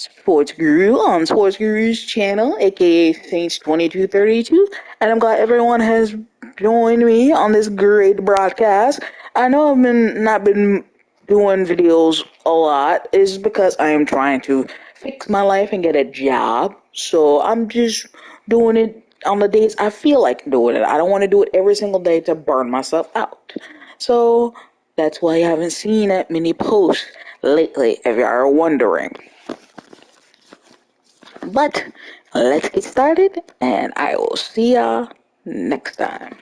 Sports Guru on Sports Guru's channel, aka Saints 2232, and I'm glad everyone has joined me on this great broadcast. I know I've not been doing videos a lot, is because I am trying to fix my life and get a job. So I'm just doing it on the days I feel like doing it. I don't want to do it every single day to burn myself out. So that's why I haven't seen that many posts lately, if you are wondering. But let's get started, and I will see y'all next time.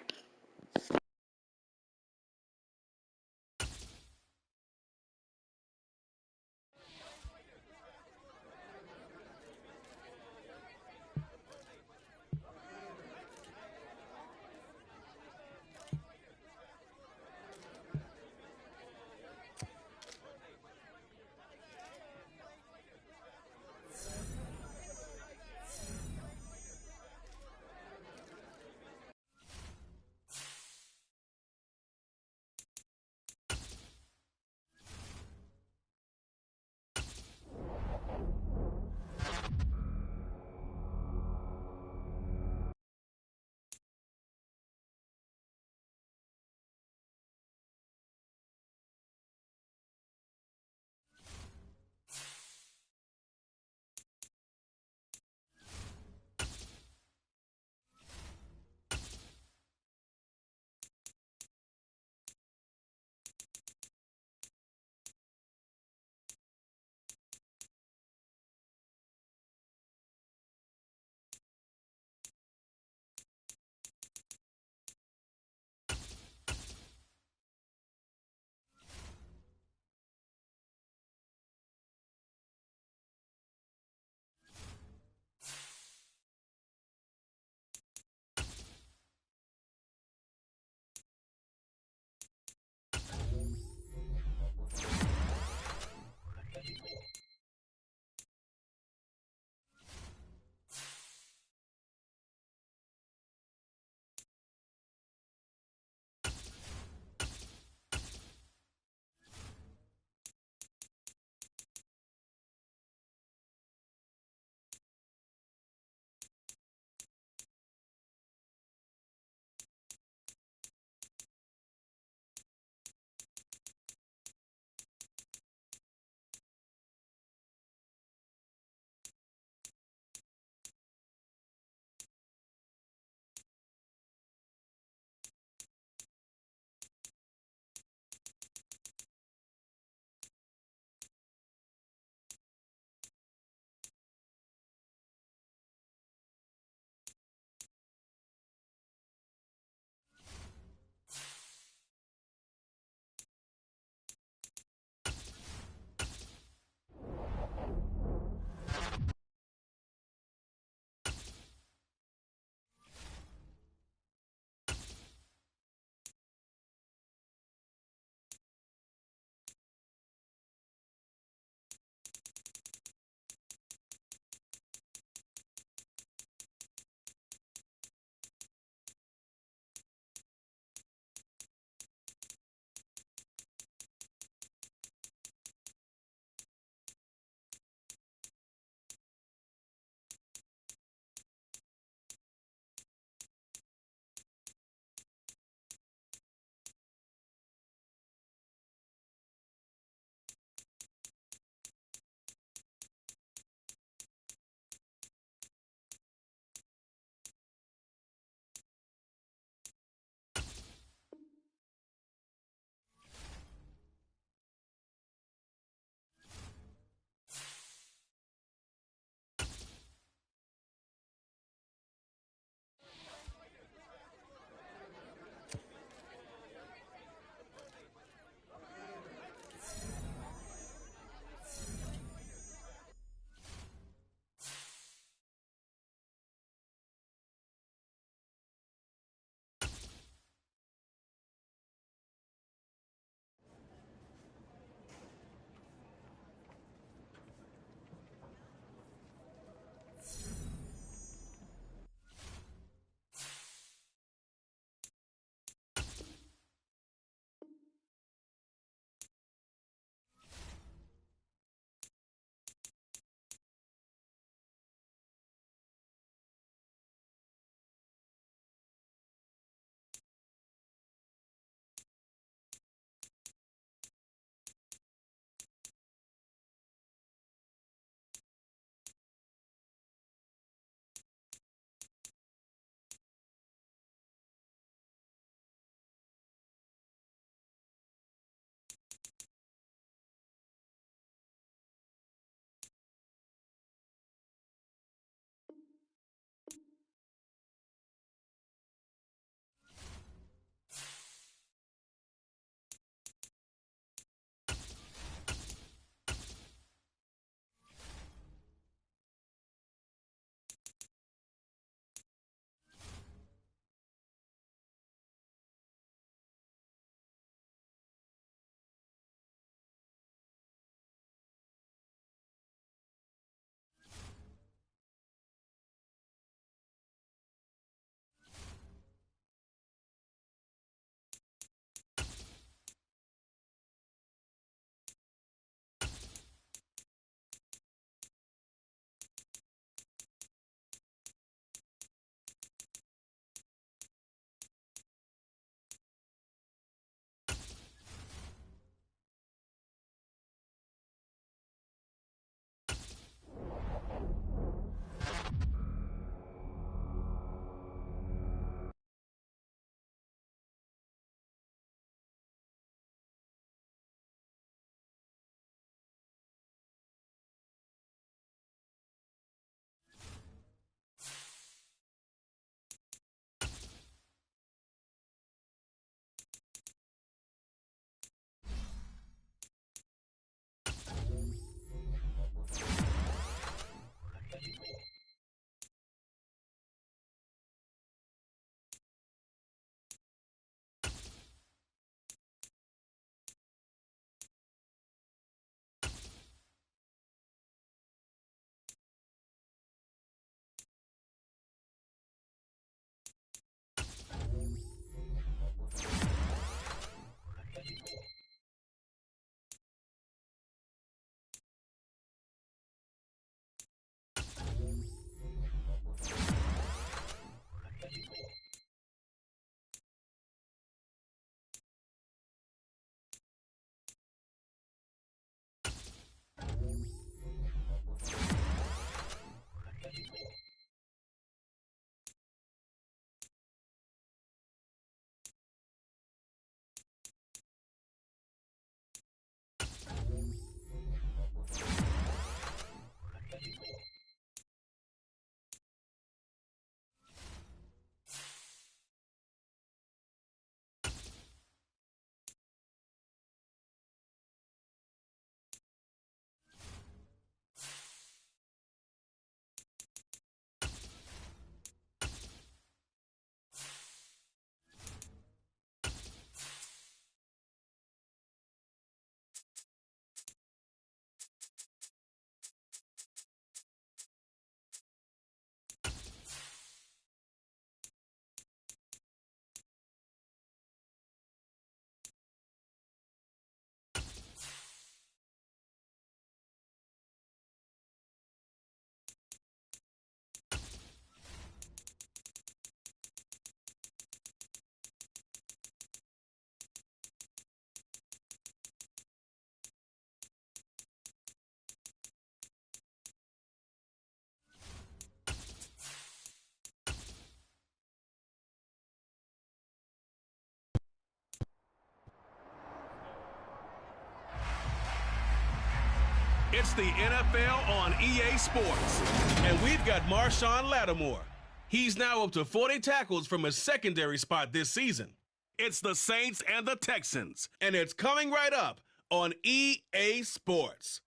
It's the NFL on EA Sports. And we've got Marshawn Lattimore. He's now up to 40 tackles from his secondary spot this season. It's the Saints and the Texans, and it's coming right up on EA Sports.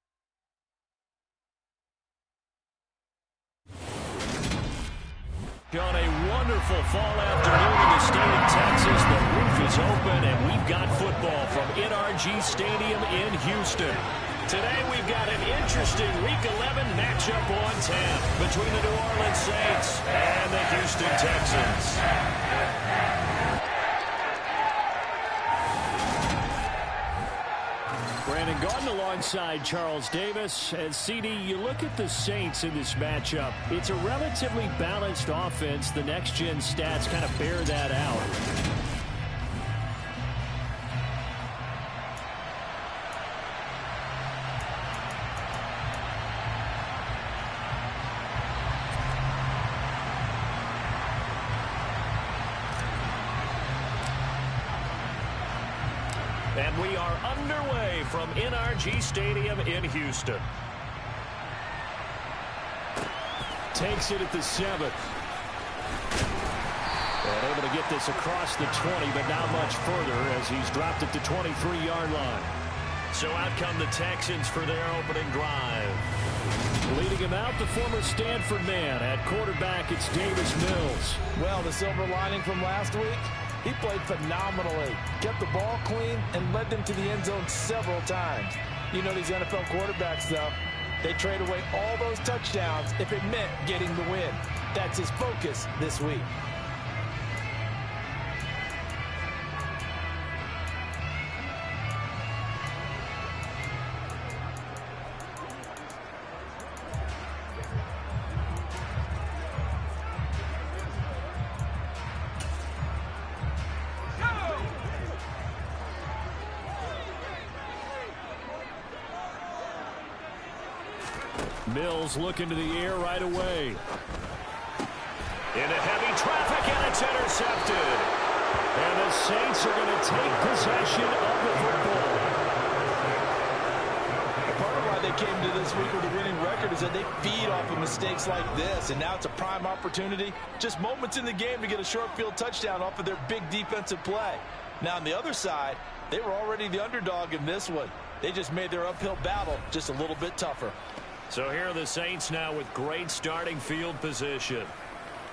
On a wonderful fall afternoon in the state of Texas, the roof is open, and we've got football from NRG Stadium in Houston. Today we've got an interesting Week 11 matchup on tap between the New Orleans Saints and the Houston Texans. Brandon Gordon alongside Charles Davis. And CD, you look at the Saints in this matchup. It's a relatively balanced offense. The next-gen stats kind of bear that out. And we are underway from NRG Stadium in Houston. Takes it at the 7th. And able to get this across the 20, but not much further as he's dropped it to 23-yard line. So out come the Texans for their opening drive. Leading him out, the former Stanford man. At quarterback, it's Davis Mills. Well, the silver lining from last week, he played phenomenally, kept the ball clean, and led them to the end zone several times. You know these NFL quarterbacks, though, they trade away all those touchdowns if it meant getting the win. That's his focus this week. Mills looking to the air right away. Into heavy traffic, and it's intercepted. And the Saints are going to take possession of the football. Part of why they came to this week with a winning record is that they feed off of mistakes like this, and now it's a prime opportunity. Just moments in the game to get a short field touchdown off of their big defensive play. Now on the other side, they were already the underdog in this one. They just made their uphill battle just a little bit tougher. So here are the Saints now with great starting field position.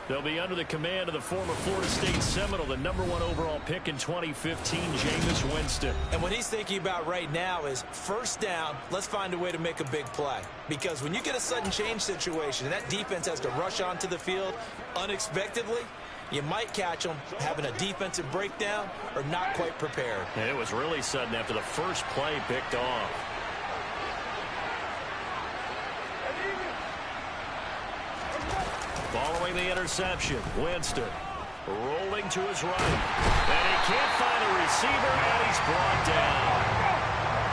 They'll be under the command of the former Florida State Seminole, the #1 overall pick in 2015, Jameis Winston. And what he's thinking about right now is first down, let's find a way to make a big play. Because when you get a sudden change situation and that defense has to rush onto the field unexpectedly, you might catch them having a defensive breakdown or not quite prepared. And it was really sudden after the first play picked off. Following the interception, Winston rolling to his right. And he can't find a receiver, and he's brought down.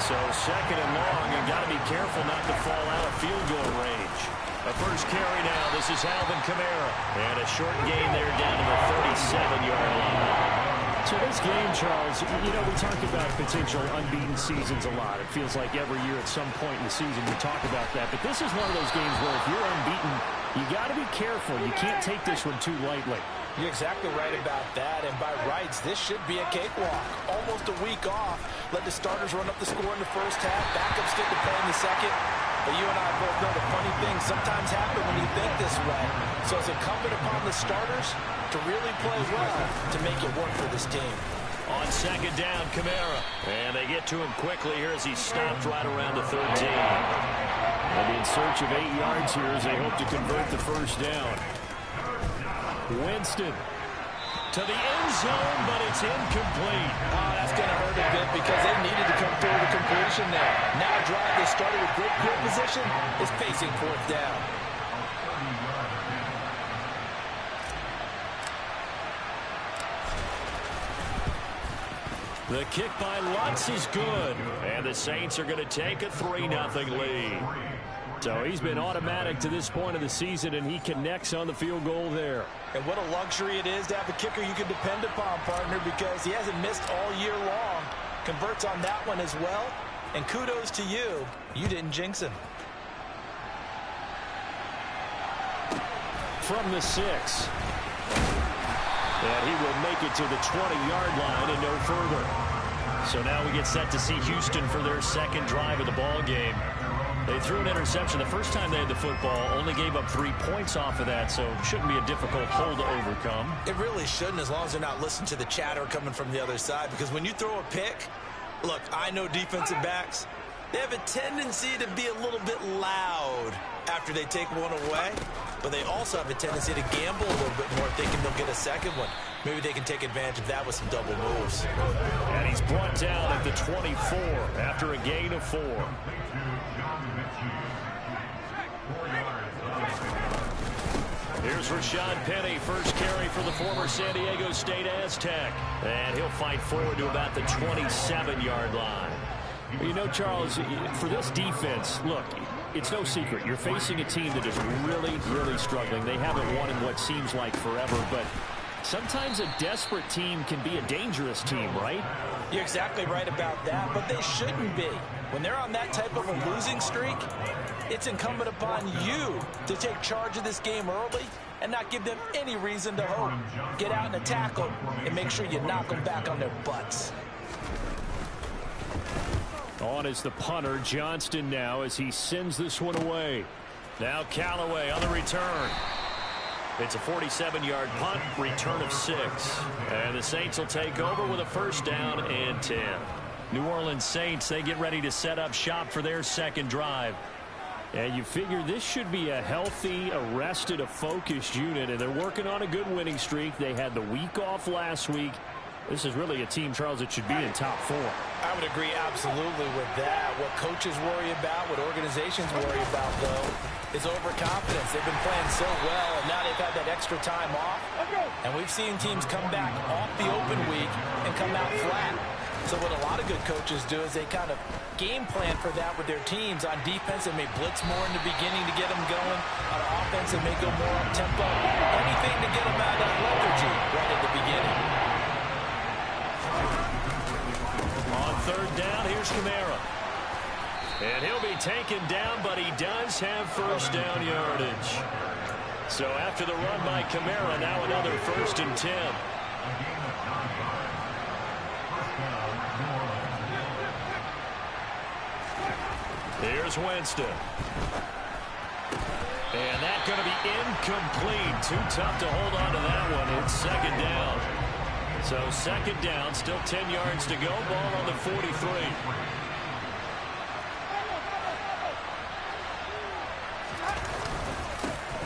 So second and long, and got to be careful not to fall out of field goal range. A first carry now. This is Alvin Kamara. And a short gain there down to the 37-yard line. So this game, Charles, you know, we talk about potential unbeaten seasons a lot. It feels like every year at some point in the season we talk about that. But this is one of those games where if you're unbeaten, you got to be careful. You can't take this one too lightly. You're exactly right about that. And by rights, this should be a cakewalk. Almost a week off. Let the starters run up the score in the first half. Backups get to play in the second. But you and I both know the funny things sometimes happen when you think this way. So it's incumbent upon the starters to really play well to make it work for this team. On second down, Kamara. And they get to him quickly here as he stopped right around the 13. They'll be in search of 8 yards here as they hope to convert the first down. Winston to the end zone, but it's incomplete. Oh, that's going to hurt a bit because they needed to come through the completion there. Now a drive that started with great field position is facing fourth down. The kick by Lutz is good. And the Saints are going to take a 3-0 lead. So he's been automatic to this point of the season, and he connects on the field goal there. And what a luxury it is to have a kicker you can depend upon, partner, because he hasn't missed all year long. Converts on that one as well. And kudos to you. You didn't jinx him. from the 6. And he will make it to the 20-yard line and no further. So now we get set to see Houston for their second drive of the ball game. They threw an interception the first time they had the football, only gave up 3 points off of that, so shouldn't be a difficult hole to overcome. It really shouldn't, as long as they're not listening to the chatter coming from the other side, because when you throw a pick, look, I know defensive backs, they have a tendency to be a little bit loud after they take one away, but they also have a tendency to gamble a little bit more, thinking they'll get a second one. Maybe they can take advantage of that with some double moves. And he's brought down at the 24 after a gain of 4. Here's Rashad Penny, first carry for the former San Diego State Aztec. And he'll fight forward to about the 27-yard line. You know, Charles, for this defense, look, it's no secret. You're facing a team that is really, really struggling. They haven't won in what seems like forever, but sometimes a desperate team can be a dangerous team, right? You're exactly right about that, but they shouldn't be. When they're on that type of a losing streak, it's incumbent upon you to take charge of this game early and not give them any reason to hope. Get out and attack them and make sure you knock them back on their butts. On is the punter, Johnston now, as he sends this one away. Now Callaway on the return. It's a 47-yard punt, return of 6. And the Saints will take over with a first down and 10. New Orleans Saints, they get ready to set up shop for their second drive. And you figure this should be a healthy, a rested, a focused unit, and they're working on a good winning streak. They had the week off last week. This is really a team, Charles, that should be in top 4. I would agree absolutely with that. What coaches worry about, what organizations worry about, though, is overconfidence. They've been playing so well, and now they've had that extra time off. And we've seen teams come back off the open week and come out flat. So what a lot of good coaches do is they kind of game plan for that with their teams. On defense, they may blitz more in the beginning to get them going. On offense, they may go more up-tempo. Anything to get them out of that lethargy right at the beginning. On third down, here's Kamara. And he'll be taken down, but he does have first down yardage. So after the run by Kamara, now another 1st and 10. Here's Winston. And that's going to be incomplete. Too tough to hold on to that one. It's second down. So second down, still 10 yards to go. Ball on the 43.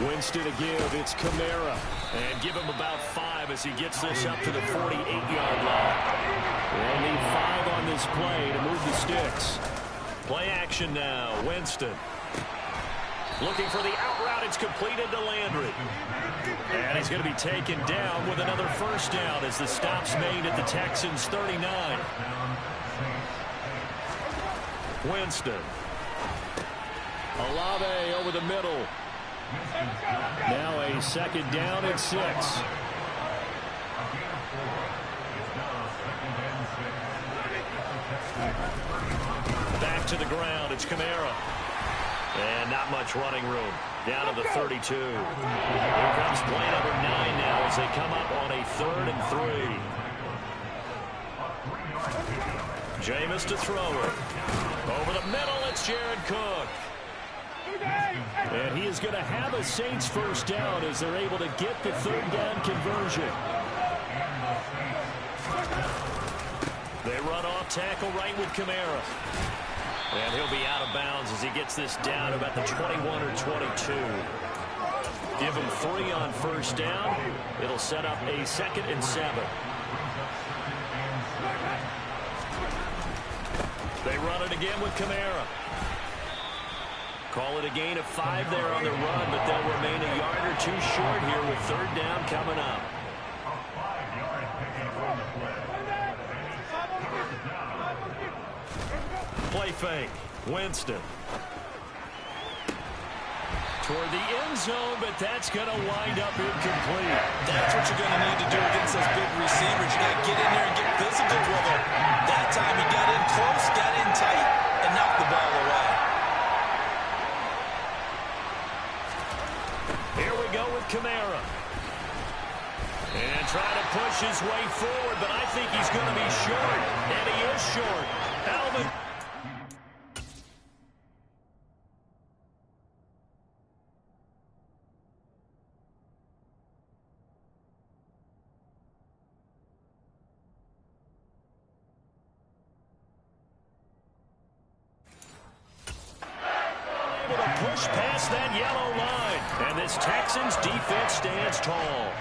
Winston to give. It's Kamara. And give him about 5 as he gets this up to the 48-yard line. They'll need 5 on this play to move the sticks. Play action now. Winston. Looking for the out route. It's completed to Landry. And he's going to be taken down with another first down as the stop's made at the Texans' 39. Winston. Olave over the middle. Now a second down and 6. Back to the ground. It's Kamara. And not much running room. Down to the 32. Here comes play number 9 now as they come up on a 3rd and 3. Jameis to throw it. Over the middle, it's Jared Cook. And he is going to have a Saints first down as they're able to get the 3rd down conversion. They run off tackle right with Kamara. And he'll be out of bounds as he gets this down about the 21 or 22. Give him 3 on first down. It'll set up a 2nd and 7. They run it again with Kamara. Call it a gain of 5 there on the run, but they'll remain a yard or 2 short here with 3rd down coming up. Play fake. Winston. Toward the end zone, but that's going to wind up incomplete. That's what you're going to need to do against those big receivers. You got to get in there and get physical with them. That time he got in close, got in tight, and knocked the ball away. Here we they go with Kamara. And trying to push his way forward, but I think he's going to be short. And he is short. Alvin. Able to push past that yellow line. And this Texans defense stands tall.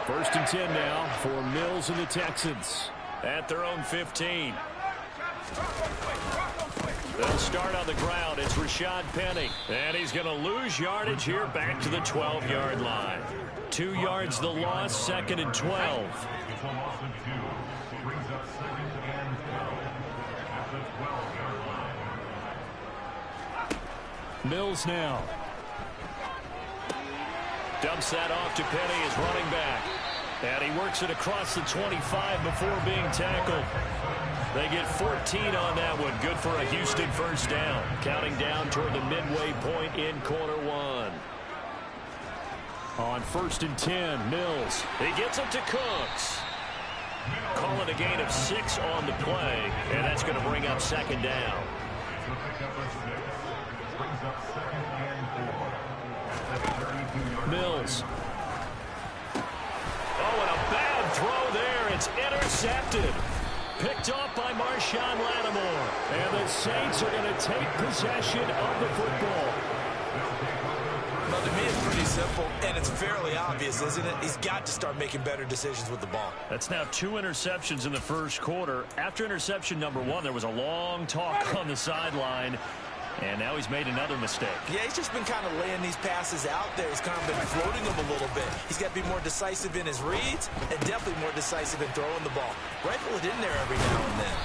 1st and 10 now for Mills and the Texans at their own 15. They'll start on the ground. It's Rashad Penny. And he's going to lose yardage here back to the 12-yard line. 2 yards the loss, 2nd and 12. Mills now. Dumps that off to Penny as running back. And he works it across the 25 before being tackled. They get 14 on that one. Good for a Houston 1st down. Counting down toward the midway point in quarter 1. On 1st and 10, Mills. He gets it to Cooks. Call it a gain of 6 on the play. And that's going to bring up 2nd down. Mills. Oh, and a bad throw there. It's intercepted. Picked off by Marshawn Lattimore. And the Saints are going to take possession of the football. Well, to me, it's pretty simple, and it's fairly obvious, isn't it? He's got to start making better decisions with the ball. That's now 2 interceptions in the 1st quarter. After interception number 1, there was a long talk on the sideline. And now he's made another mistake. Yeah, he's just been kind of laying these passes out there. He's kind of been floating them a little bit. He's got to be more decisive in his reads and definitely more decisive in throwing the ball. Rifle it in there every now and then.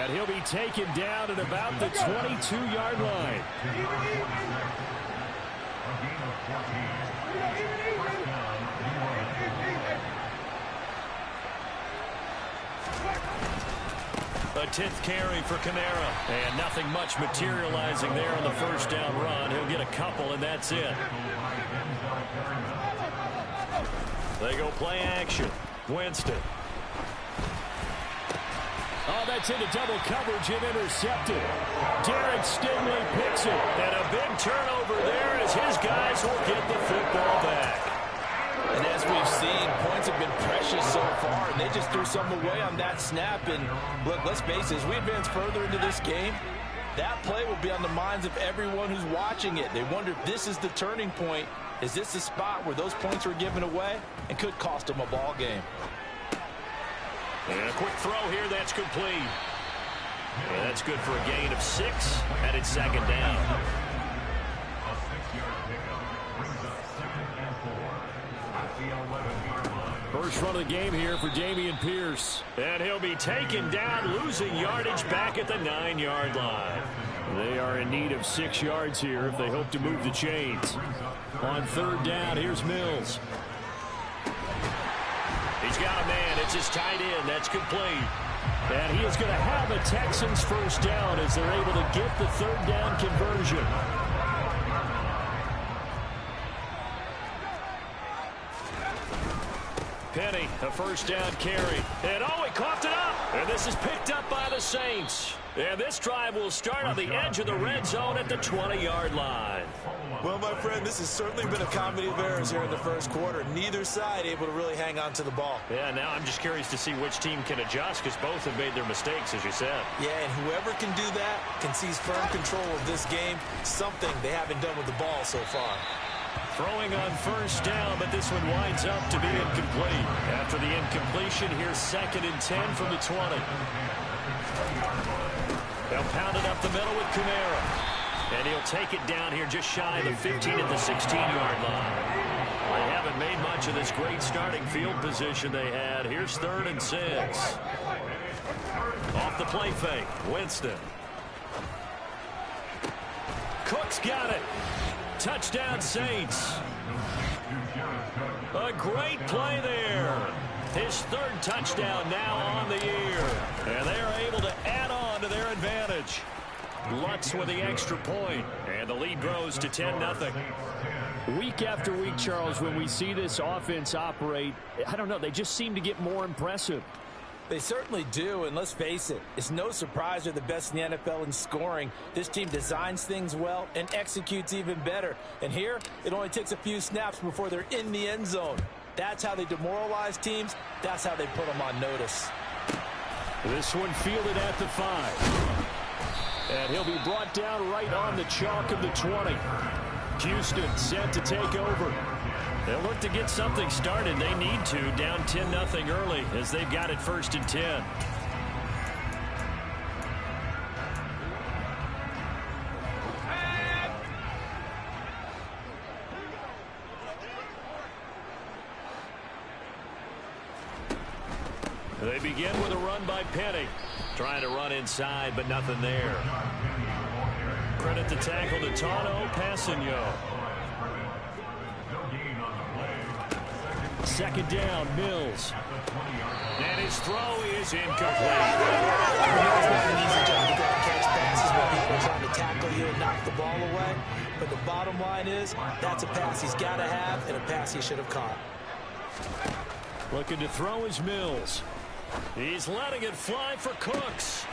And he'll be taken down at about the 22-yard line. A 10th carry for Kamara. And nothing much materializing there on the 1st down run. He'll get a couple, and that's it. They go play action. Winston. Oh, that's into double coverage and intercepted. Derek Stingley picks it. And a big turnover there as his guys will get the football back. And as we've seen, points have been precious so far, and they just threw some away on that snap. And look, let's face it, as we advance further into this game, that play will be on the minds of everyone who's watching it. They wonder if this is the turning point. Is this the spot where those points were given away and could cost them a ball game? And a quick throw here, that's complete. And that's good for a gain of 6, and it's 2nd down. First run of the game here for Dameon Pierce. And he'll be taken down, losing yardage back at the 9-yard line. They are in need of 6 yards here if they hope to move the chains. On 3rd down, here's Mills. He's got a man. It's his tight end. That's complete. And he is going to have the Texans 1st down as they're able to get the 3rd down conversion. Penny, a 1st down carry. And oh, he coughed it up. And this is picked up by the Saints. And this drive will start on the edge of the red zone at the 20-yard line. Well, my friend, this has certainly been a comedy of errors here in the 1st quarter. Neither side able to really hang on to the ball. Yeah, now I'm just curious to see which team can adjust because both have made their mistakes, as you said. Yeah, and whoever can do that can seize firm control of this game, something they haven't done with the ball so far. Throwing on 1st down, but this one winds up to be incomplete. After the incompletion, here's 2nd and 10 from the 20. They'll pound it up the middle with Kamara. And he'll take it down here just shy of the 15 at the 16-yard line. They haven't made much of this great starting field position they had. Here's 3rd and 6. Off the play fake, Winston. Cook's got it. Touchdown, Saints. A great play there. His 3rd touchdown now on the year. And they are able to add on to their advantage. Lutz with the extra point. And the lead grows to 10-0. Week after week, Charles, when we see this offense operate, I don't know, they just seem to get more impressive. They certainly do, and let's face it, it's no surprise they're the best in the NFL in scoring. This team designs things well and executes even better. And here, it only takes a few snaps before they're in the end zone. That's how they demoralize teams. That's how they put them on notice. This one fielded at the 5. And he'll be brought down right on the chalk of the 20. Houston set to take over. They'll look to get something started. They need to, down 10-0 early as they've got it 1st and 10. They begin with a run by Penny. Trying to run inside, but nothing there. Credit the tackle to Tano Passanio. 2nd down, Mills. And his throw is incomplete. It's not an easy job to go and catch passes when people are trying to tackle you and knock the ball away. But the bottom line is, that's a pass he's got to have and a pass he should have caught. Looking to throw is Mills. He's letting it fly for Cooks.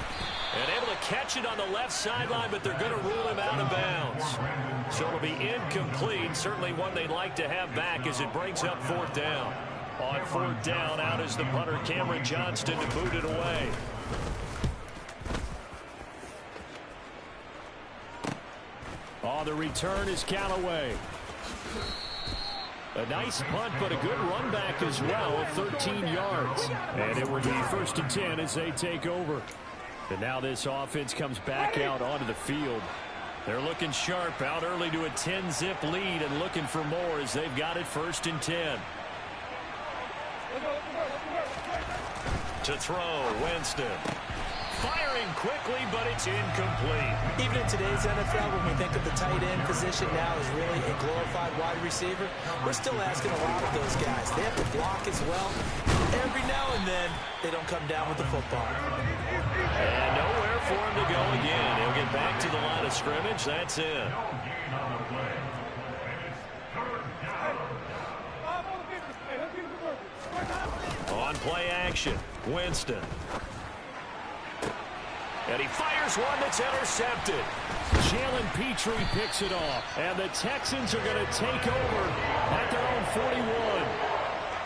And able to catch it on the left sideline, but they're going to rule him out of bounds. So it'll be incomplete. Certainly one they'd like to have back as it brings up 4th down. On 4th down, out is the punter, Cameron Johnston, to boot it away. On the return is Callaway. A nice punt, but a good run back as well of 13 yards. And it will be 1st and 10 as they take over. And now this offense comes back out onto the field. They're looking sharp, out early to a 10-zip lead and looking for more as they've got it 1st and 10. To throw, Winston. Firing quickly, but it's incomplete. Even in today's NFL, when we think of the tight end position now as really a glorified wide receiver, we're still asking a lot of those guys. They have to block as well. Every now and then, they don't come down with the football. And nowhere for him to go again. He'll get back to the line of scrimmage. That's it. On play action, Winston. And he fires one that's intercepted. Jalen Petrie picks it off. And the Texans are going to take over at their own 41.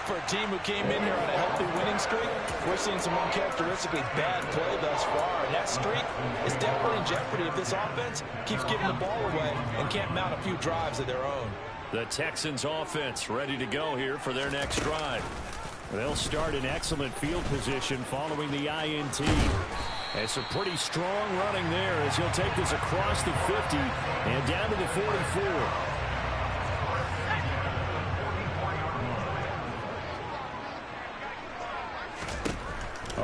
For a team who came in here on a healthy winning streak, we're seeing some uncharacteristically bad play thus far. And that streak is definitely in jeopardy if this offense keeps giving the ball away and can't mount a few drives of their own. The Texans offense ready to go here for their next drive. They'll start in excellent field position following the INT. And some pretty strong running there as he'll take this across the 50 and down to the 44.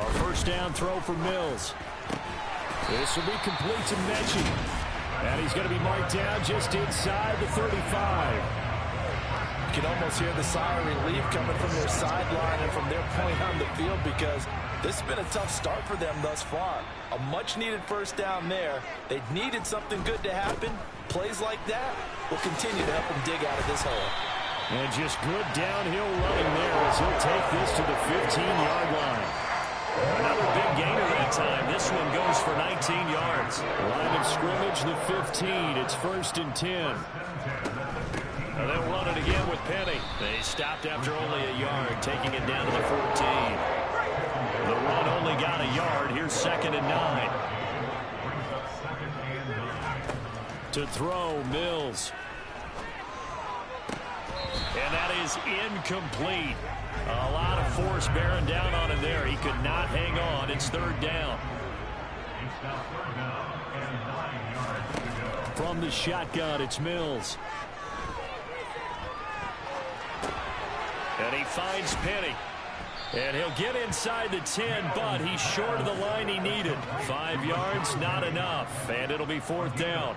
A 1st down throw for Mills. This will be complete to Mechie. And he's going to be marked down just inside the 35. You can almost hear the sigh of relief coming from their sideline and from their point on the field because this has been a tough start for them thus far. A much-needed 1st down there. They needed something good to happen. Plays like that will continue to help them dig out of this hole. And just good downhill running there as he'll take this to the 15-yard line. Another big gainer that time. This one goes for 19 yards. Line of scrimmage, the 15. It's 1st and 10. And they'll run it again with Penny. They stopped after only a yard, taking it down to the 14. The run only got a yard. Here's 2nd and 9. To throw, Mills. And that is incomplete. A lot of force bearing down on him there. He could not hang on. It's 3rd down. From the shotgun, it's Mills. And he finds Penny. And he'll get inside the 10, but he's short of the line he needed. 5 yards, not enough. And it'll be 4th down.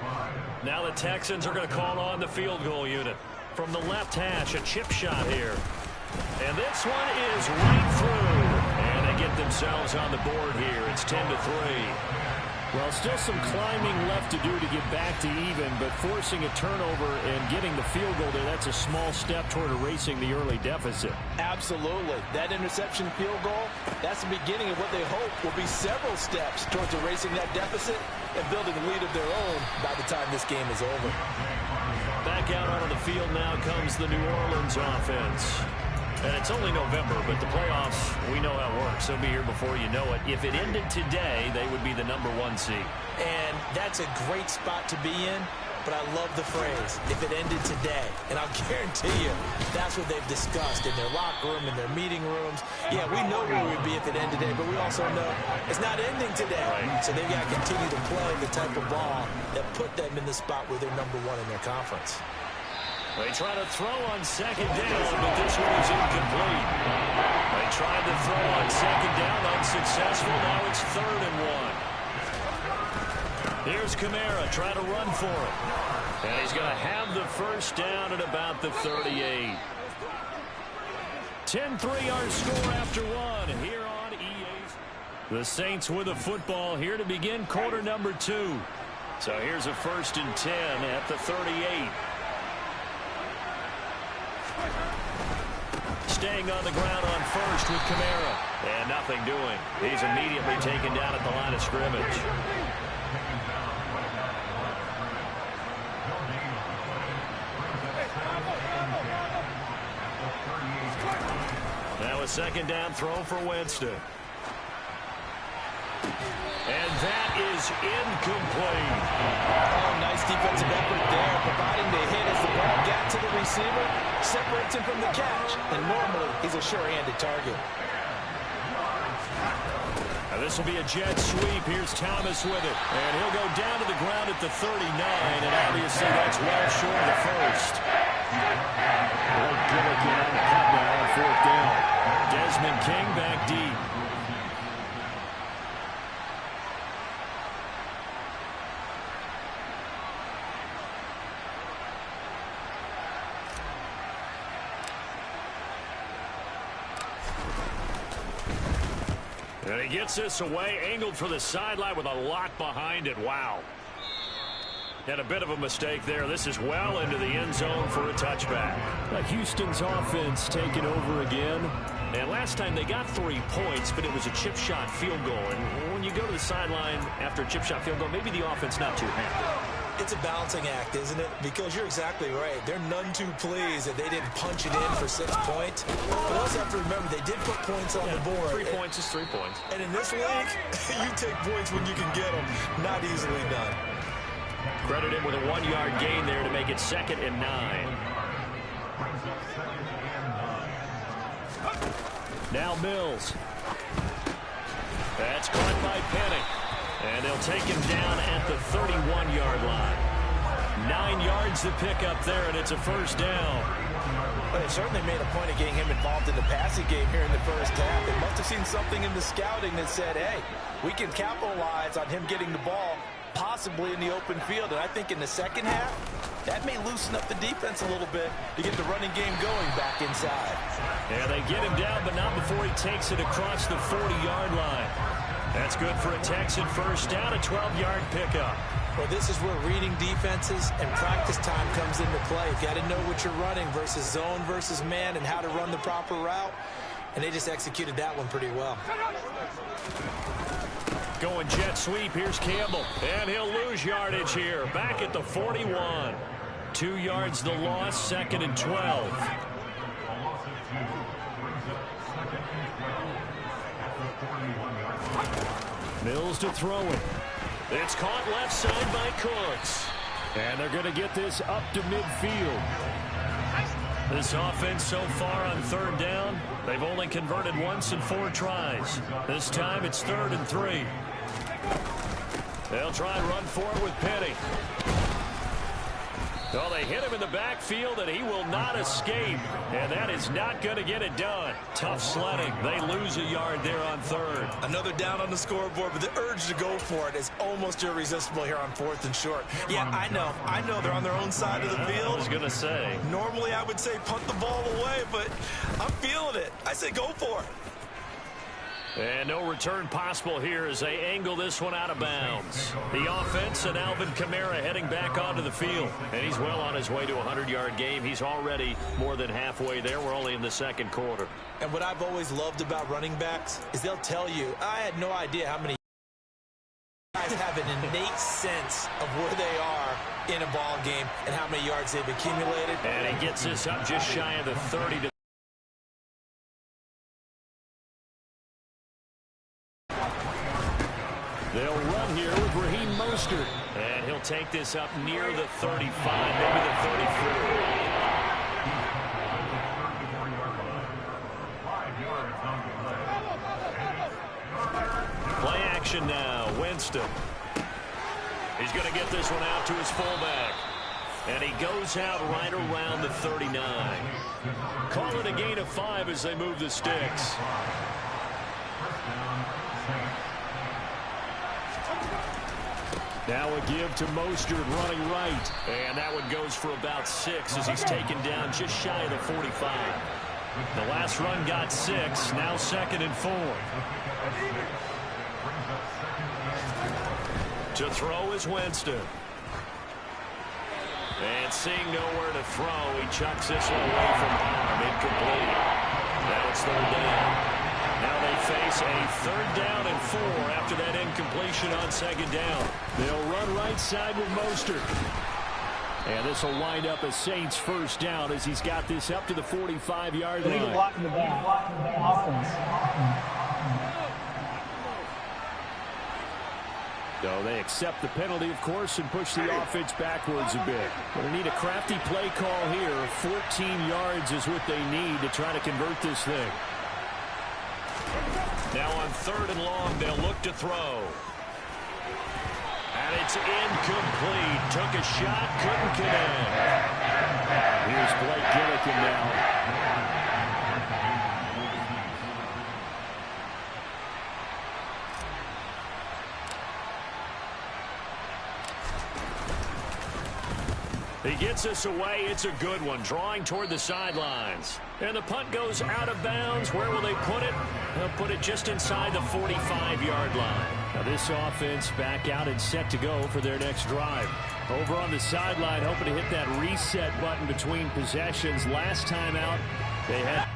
Now the Texans are going to call on the field goal unit. From the left hash, a chip shot here. And this one is right through. And they get themselves on the board here. It's 10-3. Well, still some climbing left to do to get back to even, but forcing a turnover and getting the field goal there, that's a small step toward erasing the early deficit. Absolutely. That interception field goal, that's the beginning of what they hope will be several steps towards erasing that deficit and building a lead of their own by the time this game is over. Back out onto the field now comes the New Orleans offense. And it's only November, but the playoffs, we know how it works. They'll be here before you know it. If it ended today, they would be the #1 seed. And that's a great spot to be in, but I love the phrase, if it ended today. And I'll guarantee you, that's what they've discussed in their locker room, in their meeting rooms. Yeah, we know where we'd be if it ended today, but we also know it's not ending today. Right. So they've got to continue to play the type of ball that put them in the spot where they're #1 in their conference. They try to throw on second down, but this one is incomplete. They tried to throw on second down, unsuccessful. Now it's 3rd and 1. Here's Kamara trying to run for it. And he's going to have the first down at about the 38. 10-3-yard score after one here on EA's. The Saints with the football here to begin quarter number 2. So here's a 1st and 10 at the 38. Staying on the ground on first with Kamara. And nothing doing. He's immediately taken down at the line of scrimmage. Now a second down throw for Winston. And that is incomplete. Oh, nice defensive effort there, providing the hit as the ball got to the receiver, separates him from the catch, and normally he's a sure-handed target. Now this will be a jet sweep. Here's Thomas with it, and he'll go down to the ground at the 39, and obviously that's well short of the first. Gilligan on the cut now on 4th down. Desmond King back deep. And he gets this away, angled for the sideline with a lot behind it. Wow. And a bit of a mistake there. This is well into the end zone for a touchback. Houston's offense taking over again. And last time they got 3 points, but it was a chip shot field goal. And when you go to the sideline after a chip shot field goal, maybe the offense not too happy. It's a balancing act, isn't it? Because you're exactly right. They're none too pleased that they didn't punch it in for 6 points. But also have to remember, they did put points on the board. 3 points is 3 points. And in this league, you take points when you can get them. Not easily done. Credit him with a 1-yard gain there to make it 2nd and 9. Now Mills. That's caught by Penny. And they'll take him down at the 31-yard line. 9 yards to pick up there, and it's a 1st down. Well, they certainly made a point of getting him involved in the passing game here in the first half. They must have seen something in the scouting that said, hey, we can capitalize on him getting the ball possibly in the open field. And I think in the second half, that may loosen up the defense a little bit to get the running game going back inside. Yeah, they get him down, but not before he takes it across the 40-yard line. That's good for a Texan 1st down, a 12-yard pickup. Well, this is where reading defenses and practice time comes into play. You've got to know what you're running versus zone versus man and how to run the proper route. And they just executed that one pretty well. Going jet sweep. Here's Campbell. And he'll lose yardage here. Back at the 41. 2 yards the loss, 2nd and 12. Mills to throw it. It's caught left side by Cooks. And they're going to get this up to midfield. This offense so far on 3rd down, they've only converted once in 4 tries. This time it's 3rd and 3. They'll try and run for it with Penny. Oh, they hit him in the backfield, and he will not escape. And that is not going to get it done. Tough sledding. They lose a yard there on 3rd. Another down on the scoreboard, but the urge to go for it is almost irresistible here on 4th and short. Yeah, I know they're on their own side of the field. I was going to say. Normally I would say punt the ball away, but I'm feeling it. I say go for it. And no return possible here as they angle this one out of bounds. The offense and Alvin Kamara heading back onto the field. And he's well on his way to a 100-yard game. He's already more than halfway there. We're only in the second quarter. And what I've always loved about running backs is they'll tell you, I had no idea how many guys have an innate sense of where they are in a ball game and how many yards they've accumulated. And he gets this up just shy of the 30 to they'll run here with Raheem Mostert. And he'll take this up near the 35, maybe the 34. Play action now, Winston. He's going to get this one out to his fullback. And he goes out right around the 39. Call it a gain of 5 as they move the sticks. Now a give to Mostert running right. And that one goes for about 6 as he's taken down just shy of the 45. The last run got 6. Now 2nd and 4. To throw is Winston. And seeing nowhere to throw, he chucks this one away from arm. Incomplete. Now it's 3rd down. Now they face a 3rd down and 4 after that incompletion on 2nd down. They'll run right side with Mostert. And this will wind up a Saints 1st down as he's got this up to the 45-yard line. Blocking the back. Offense. So they accept the penalty, of course, and push the offense backwards a bit. Going to need a crafty play call here. 14 yards is what they need to try to convert this thing. Now on 3rd and long, they'll look to throw. And it's incomplete. Took a shot, couldn't connect. Here's Blake Gillikin now. He gets us away. It's a good one. Drawing toward the sidelines. And the punt goes out of bounds. Where will they put it? They'll put it just inside the 45-yard line. Now this offense back out and set to go for their next drive. Over on the sideline, hoping to hit that reset button between possessions. Last time out, they had...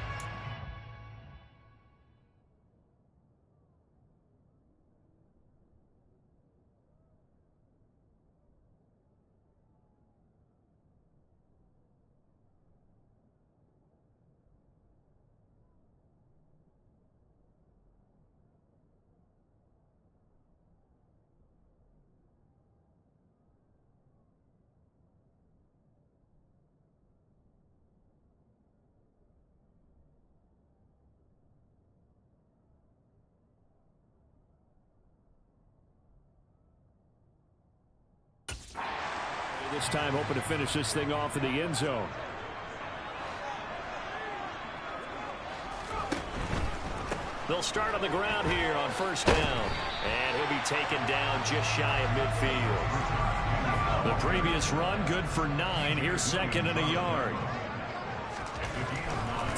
This time hoping to finish this thing off in the end zone. They'll start on the ground here on 1st down. And he'll be taken down just shy of midfield. The previous run good for 9. Here's 2nd and a yard.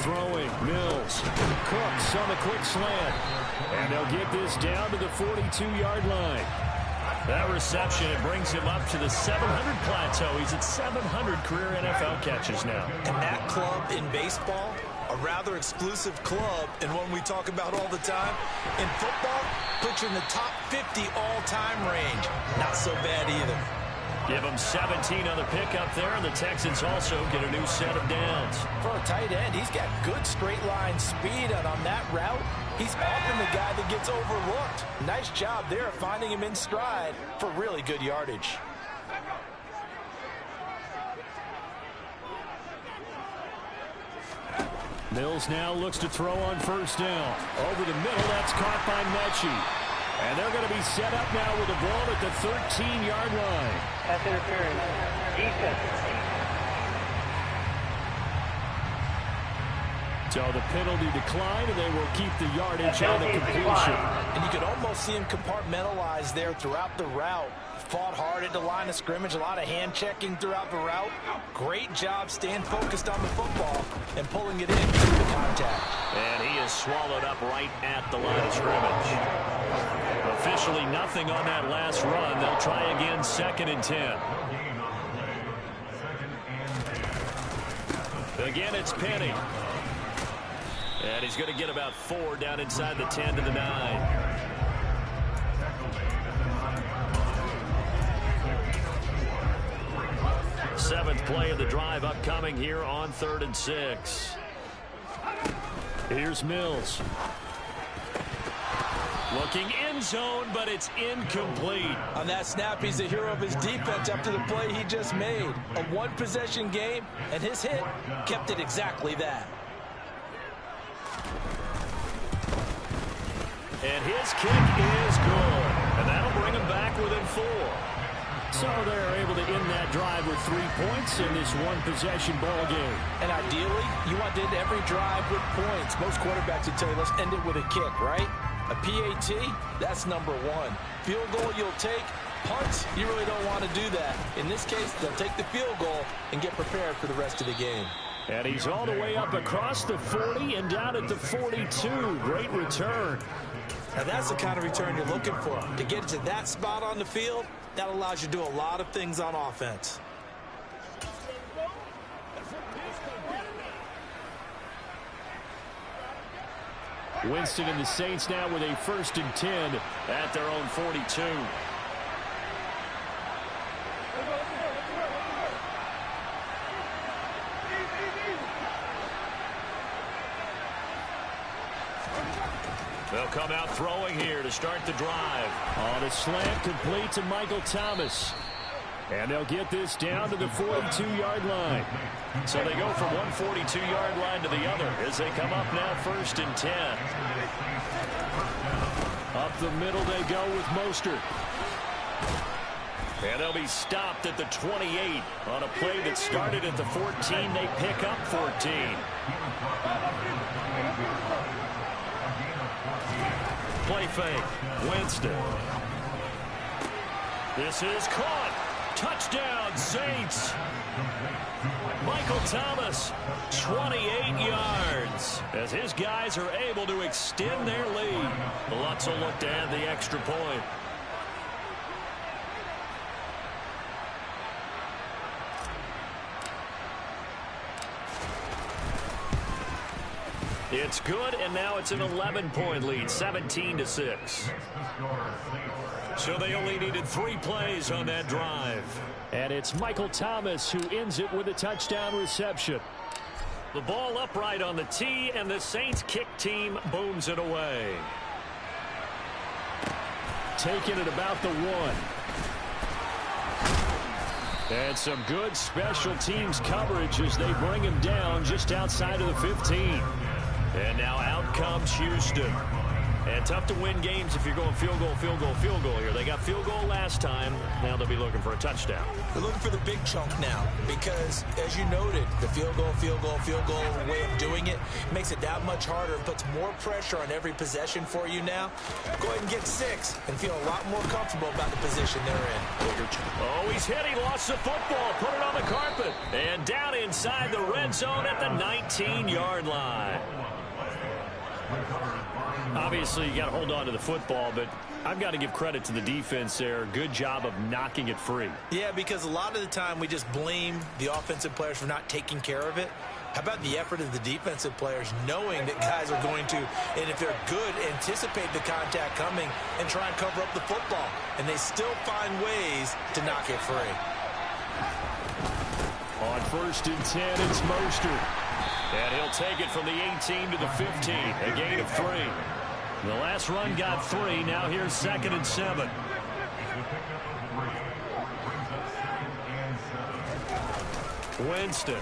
Throwing, Mills. Cooks on the quick slant. And they'll get this down to the 42-yard line. That reception, it brings him up to the 700 plateau. He's at 700 career NFL catches now. And that club in baseball, a rather exclusive club and one we talk about all the time. In football, puts you in the top 50 all-time range. Not so bad either. Give him 17 on the pickup there, and the Texans also get a new set of downs. For a tight end, he's got good straight line speed, and on that route, he's often the guy that gets overlooked. Nice job there finding him in stride for really good yardage. Mills now looks to throw on 1st down. Over the middle, that's caught by Mechie. And they're going to be set up now with the ball at the 13-yard line. That's interference. Defense. So the penalty declined, and they will keep the yardage on the completion. And you could almost see him compartmentalize there throughout the route. Fought hard at the line of scrimmage, a lot of hand checking throughout the route. Great job staying focused on the football and pulling it in through the contact. And he is swallowed up right at the line of scrimmage. Officially nothing on that last run. They'll try again, 2nd and 10. Again, it's Penny. And he's going to get about 4 down inside the 10 to the 9. Seventh play of the drive upcoming here on 3rd and 6. Here's Mills. Looking end zone, but it's incomplete. On that snap, he's the hero of his defense after the play he just made. A one-possession game, and his hit kept it exactly that. And his kick is good. And that'll bring him back within 4. So they're able to end that drive with 3 points in this one-possession ball game. And ideally, you want to end every drive with points. Most quarterbacks would tell you, let's end it with a kick, right? A PAT, that's number 1. Field goal you'll take. Punts, you really don't want to do that. In this case, they'll take the field goal and get prepared for the rest of the game. And he's all the way up across the 40 and down at the 42. Great return. Now that's the kind of return you're looking for. To get to that spot on the field, that allows you to do a lot of things on offense. Winston and the Saints now with a 1st and 10 at their own 42. They'll come out throwing here to start the drive. On a slant, complete to Michael Thomas. And they'll get this down to the 42-yard line. So they go from one 42-yard line to the other as they come up now 1st and 10. Up the middle they go with Mostert. And they'll be stopped at the 28 on a play that started at the 14. They pick up 14. Play fake. Winston. This is caught. Touchdown, Saints. Michael Thomas, 28 yards. As his guys are able to extend their lead. The Lutz will look to add the extra point. It's good, and now it's an 11-point lead, 17-6. So they only needed 3 plays on that drive. And it's Michael Thomas who ends it with a touchdown reception. The ball upright on the tee, and the Saints kick team booms it away. Taking it about the 1. And some good special teams coverage as they bring him down just outside of the 15. And now out comes Houston. And tough to win games if you're going field goal, field goal, field goal here. They got field goal last time. Now they'll be looking for a touchdown. They're looking for the big chunk now because, as you noted, the field goal way of doing it makes it that much harder and puts more pressure on every possession for you now. Go ahead and get 6 and feel a lot more comfortable about the position they're in. Oh, he's hit. He lost the football. Put it on the carpet. And down inside the red zone at the 19-yard line. Obviously, you got to hold on to the football, but I've got to give credit to the defense there. Good job of knocking it free. Yeah, because a lot of the time we just blame the offensive players for not taking care of it. How about the effort of the defensive players knowing that guys are going to, and if they're good, anticipate the contact coming and try and cover up the football. And they still find ways to knock it free. On 1st and 10, it's Mostert. And he'll take it from the 18 to the 15. A gain of 3. The last run got 3. Now here's 2nd and 7. Winston.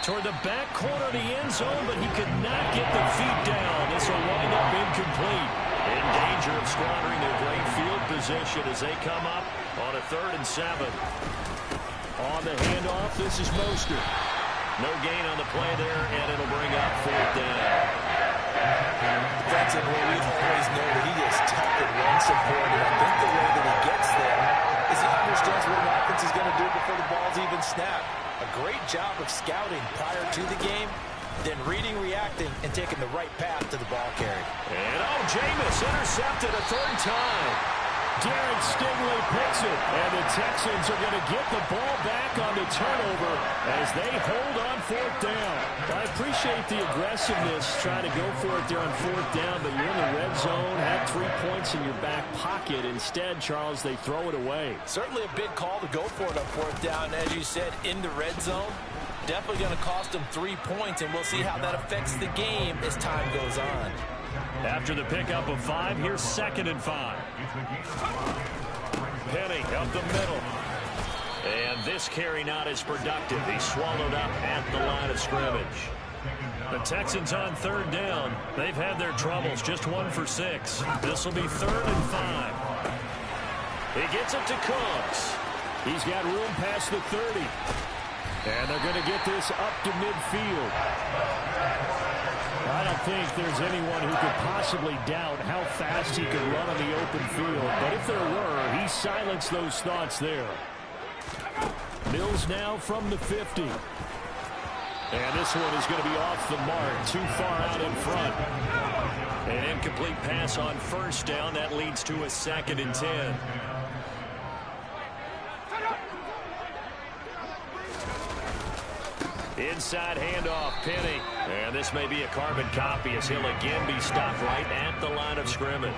Toward the back corner of the end zone, but he could not get the feet down. This will wind up incomplete. In danger of squandering their great field position as they come up on a 3rd and 7. On the handoff, this is Mostert. No gain on the play there, and it'll bring up 4th down. That's what we've always noted. He is tough could lend support, and I think the way that he gets there is he understands what an offense is going to do before the ball's even snapped. A great job of scouting prior to the game, then reading, reacting, and taking the right path to the ball carrier. And Jameis intercepted a third time. Derek Stingley picks it, and the Texans are going to get the ball back on the turnover as they hold on fourth down. I appreciate the aggressiveness, trying to go for it there on fourth down, but you're in the red zone, had 3 points in your back pocket. Instead, Charles, they throw it away. Certainly a big call to go for it on fourth down. As you said, in the red zone, definitely going to cost them 3 points, and we'll see how that affects the game as time goes on. After the pickup of 5, here's 2nd and 5. Penny up the middle. And this carry not as productive. He's swallowed up at the line of scrimmage. The Texans on 3rd down. They've had their troubles, just 1 for 6. This will be 3rd and 5. He gets it to Cooks. He's got room past the 30. And they're going to get this up to midfield. I don't think there's anyone who could possibly doubt how fast he could run on the open field. But if there were, he silenced those thoughts there. Mills now from the 50. And this one is going to be off the mark, too far out in front. An incomplete pass on 1st down. That leads to a 2nd and 10. Inside handoff, Penny. And this may be a carbon copy as he'll again be stopped right at the line of scrimmage.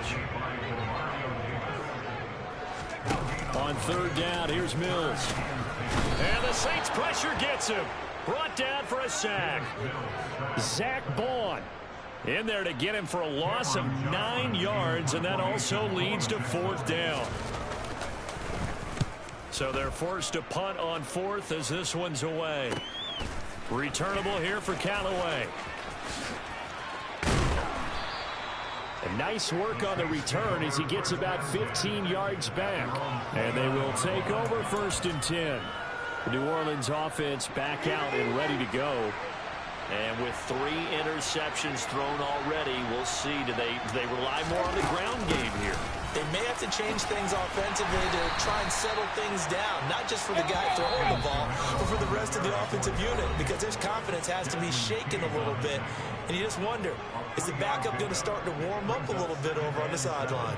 On 3rd down, here's Mills. And the Saints pressure gets him. Brought down for a sack. Zach Bond in there to get him for a loss of 9 yards, and that also leads to 4th down. So they're forced to punt on 4th as this one's away. Returnable here for Callaway. And nice work on the return as he gets about 15 yards back. And they will take over 1st and 10. The New Orleans offense back out and ready to go. And with 3 interceptions thrown already, we'll see. Do they rely more on the ground game here? They may have to change things offensively to try and settle things down, not just for the guy throwing the ball, but for the rest of the offensive unit, because their confidence has to be shaken a little bit. And you just wonder, is the backup going to start to warm up a little bit over on the sideline?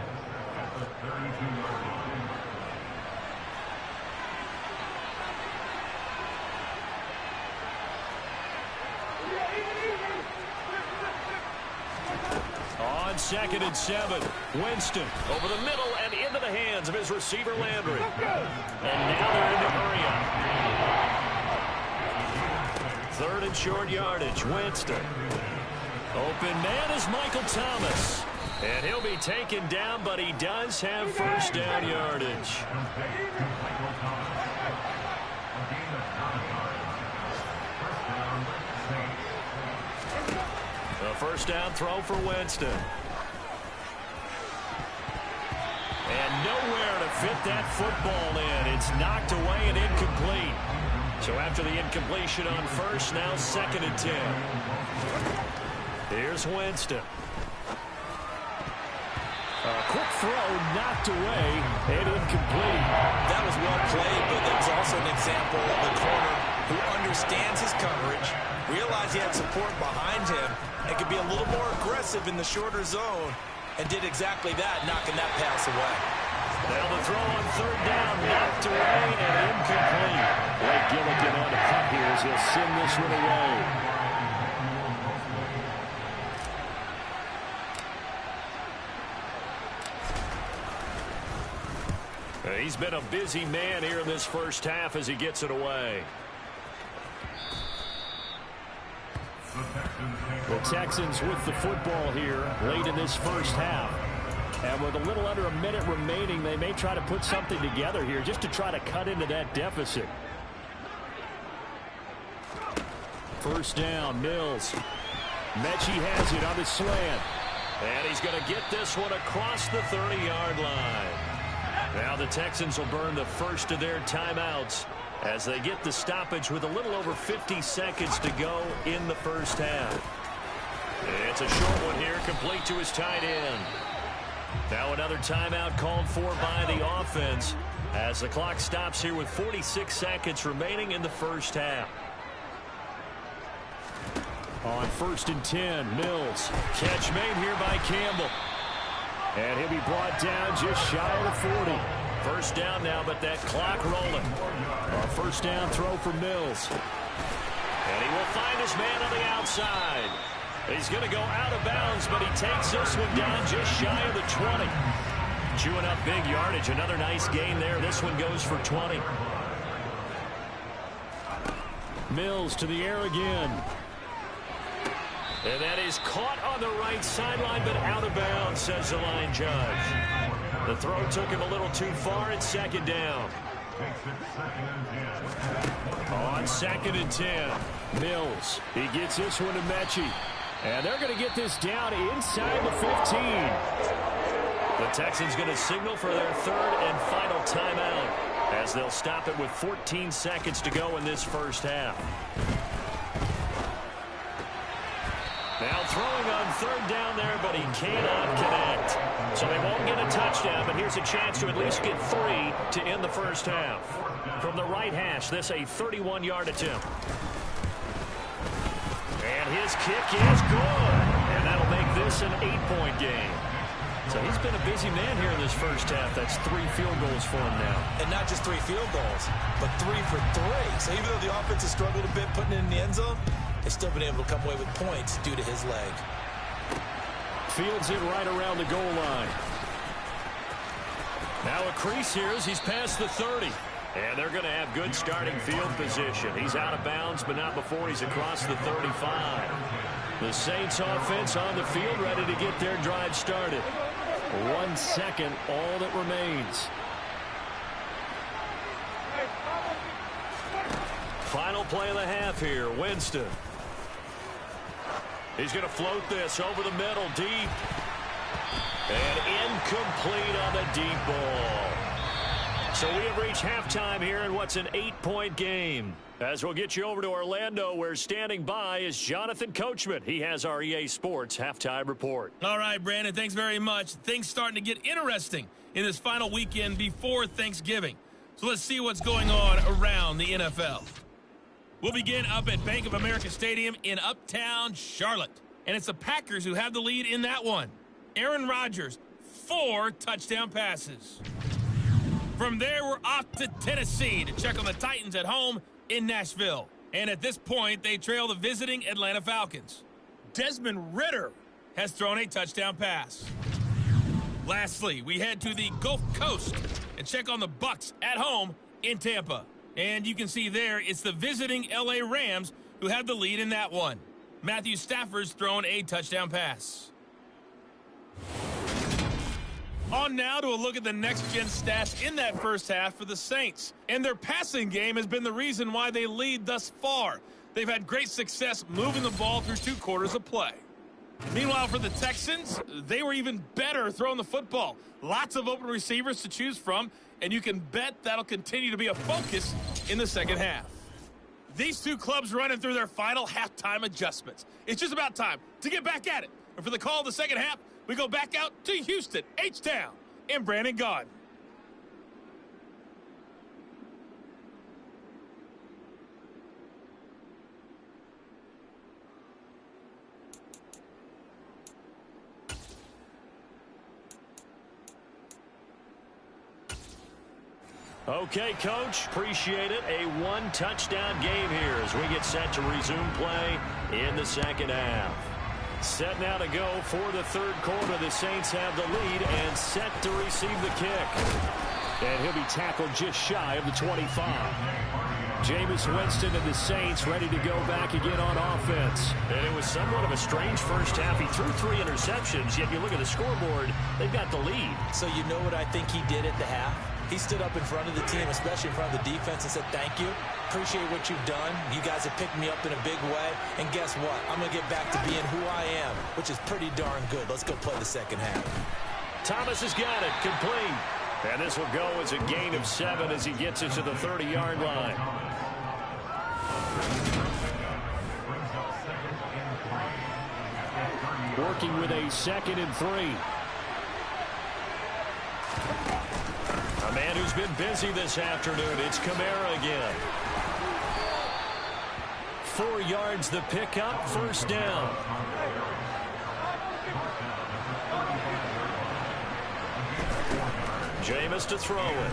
On 2nd and 7, Winston over the middle and into the hands of his receiver, Landry. And now they're in the hurry up. 3rd and short yardage, Winston. Open man is Michael Thomas. And he'll be taken down, but he does have 1st down yardage. A 1st down throw for Winston. And nowhere to fit that football in. It's knocked away and incomplete. So after the incompletion on 1st, now 2nd and 10. Here's Winston. A quick throw knocked away and incomplete. That was well played, but that was also an example of a corner who understands his coverage, realized he had support behind him, and could be a little more aggressive in the shorter zone, and did exactly that, knocking that pass away. Now the throw on 3rd down, knocked away and incomplete. Blake Gilligan on the punt here as he'll send this one away. He's been a busy man here in this 1st half as he gets it away. The Texans with the football here late in this 1st half. And with a little under a minute remaining, they may try to put something together here just to try to cut into that deficit. 1st down, Mills. Mechie has it on the slant. And he's going to get this one across the 30-yard line. Now the Texans will burn the 1st of their timeouts as they get the stoppage with a little over 50 seconds to go in the 1st half. It's a short one here, complete to his tight end. Now another timeout called for by the offense as the clock stops here with 46 seconds remaining in the first half. On 1st and 10, Mills. Catch made here by Campbell. And he'll be brought down just shy of the 40. First down now, but that clock rolling. A first down throw for Mills. And he will find his man on the outside. He's going to go out of bounds, but he takes this one down just shy of the 20. Chewing up big yardage. Another nice gain there. This one goes for 20. Mills to the air again. And that is caught on the right sideline, but out of bounds, says the line judge. The throw took him a little too far. It's second down. On 2nd and 10, Mills. He gets this one to Mechie. And they're going to get this down inside the 15. The Texans going to signal for their third and final timeout as they'll stop it with 14 seconds to go in this first half. Now throwing on third down there, but he cannot connect. So they won't get a touchdown, but here's a chance to at least get 3 to end the first half. From the right hash, this a 31-yard attempt. And his kick is good. And that'll make this an 8-point game. So he's been a busy man here in this first half. That's 3 field goals for him now. And not just 3 field goals, but 3 for 3. So even though the offense has struggled a bit putting it in the end zone, they've still been able to come away with points due to his leg. Fields it right around the goal line. Now a crease here as he's past the 30. And they're going to have good starting field position. He's out of bounds, but not before he's across the 35. The Saints offense on the field ready to get their drive started. 1 second, all that remains. Final play of the half here, Winston. He's going to float this over the middle, deep. And incomplete on the deep ball. So we have reached halftime here in what's an 8-point game. As we'll get you over to Orlando, where standing by is Jonathan Coachman. He has our EA Sports halftime report. All right, Brandon, thanks very much. Things starting to get interesting in this final weekend before Thanksgiving. So let's see what's going on around the NFL. We'll begin up at Bank of America Stadium in Uptown Charlotte. And it's the Packers who have the lead in that one. Aaron Rodgers, 4 touchdown passes. From there, we're off to Tennessee to check on the Titans at home in Nashville. And at this point, they trail the visiting Atlanta Falcons. Desmond Ridder has thrown a touchdown pass. Lastly, we head to the Gulf Coast and check on the Bucs at home in Tampa. And you can see there, it's the visiting LA Rams who have the lead in that one. Matthew Stafford's thrown a touchdown pass. On now to a look at the next-gen stats in that first half for the Saints. And their passing game has been the reason why they lead thus far. They've had great success moving the ball through 2 quarters of play. Meanwhile, for the Texans, they were even better throwing the football. Lots of open receivers to choose from, and you can bet that'll continue to be a focus in the second half. These 2 clubs running through their final halftime adjustments. It's just about time to get back at it. And for the call of the second half, we go back out to Houston, H-Town, and Brandon Gaudin. Okay, Coach, appreciate it. A 1-touchdown game here as we get set to resume play in the second half. Set now to go for the third quarter. The Saints have the lead and set to receive the kick. And he'll be tackled just shy of the 25. Jameis Winston and the Saints ready to go back again on offense. And it was somewhat of a strange first half. He threw 3 interceptions, yet you look at the scoreboard, they've got the lead. So you know what I think he did at the half? He stood up in front of the team, especially in front of the defense, and said, thank you. Appreciate what you've done. You guys have picked me up in a big way. And guess what? I'm going to get back to being who I am, which is pretty darn good. Let's go play the second half. Thomas has got it. Complete. And this will go as a gain of 7 as he gets it to the 30-yard line. Working with a 2nd and 3. man who's been busy this afternoon. It's Kamara again. 4 yards the pickup, first down. Jameis to throw it.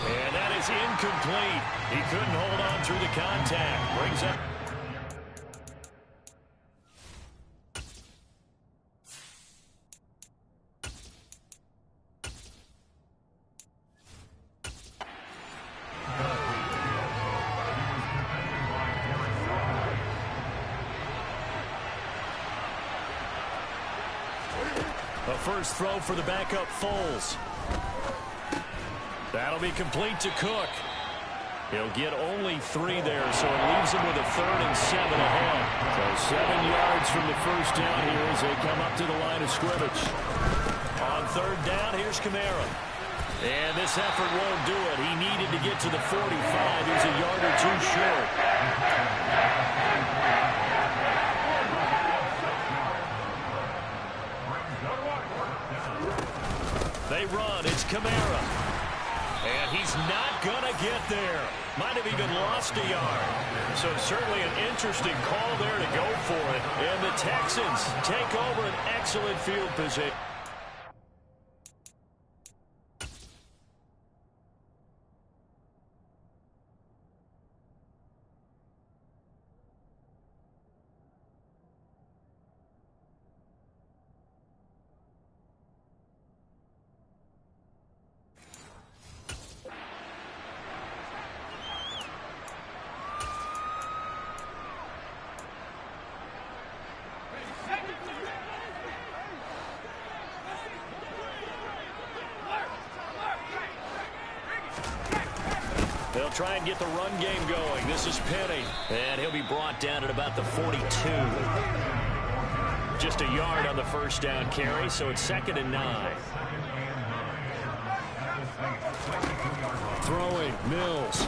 And that is incomplete. He couldn't hold on through the contact. Brings up. A first throw for the backup Foles. That'll be complete to Cook. He'll get only 3 there, so it leaves him with a 3rd and 7 ahead. So 7 yards from the first down here as they come up to the line of scrimmage. On 3rd down, here's Kamara. And this effort won't do it. He needed to get to the 45. He's a yard or 2 short. They run. It's Kamara. And he's not going to get there. Might have even lost a yard. So certainly an interesting call there to go for it. And the Texans take over an excellent field position. They'll try and get the run game going. This is Penny. And he'll be brought down at about the 42. Just a yard on the first down carry, so it's 2nd and 9. Throwing, Mills.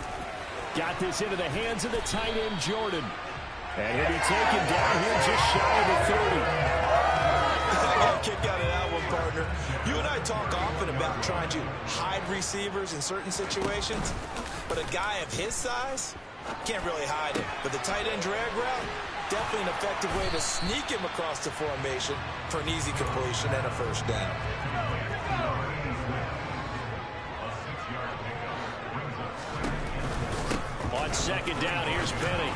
Got this into the hands of the tight end, Jordan. And he'll be taken down here just shy of the 30. I got a kick out of that one, partner. You and I talk often about trying to hide receivers in certain situations, but a guy of his size can't really hide it. But the tight end drag route, definitely an effective way to sneak him across the formation for an easy completion and a first down. On 2nd down, here's Penny.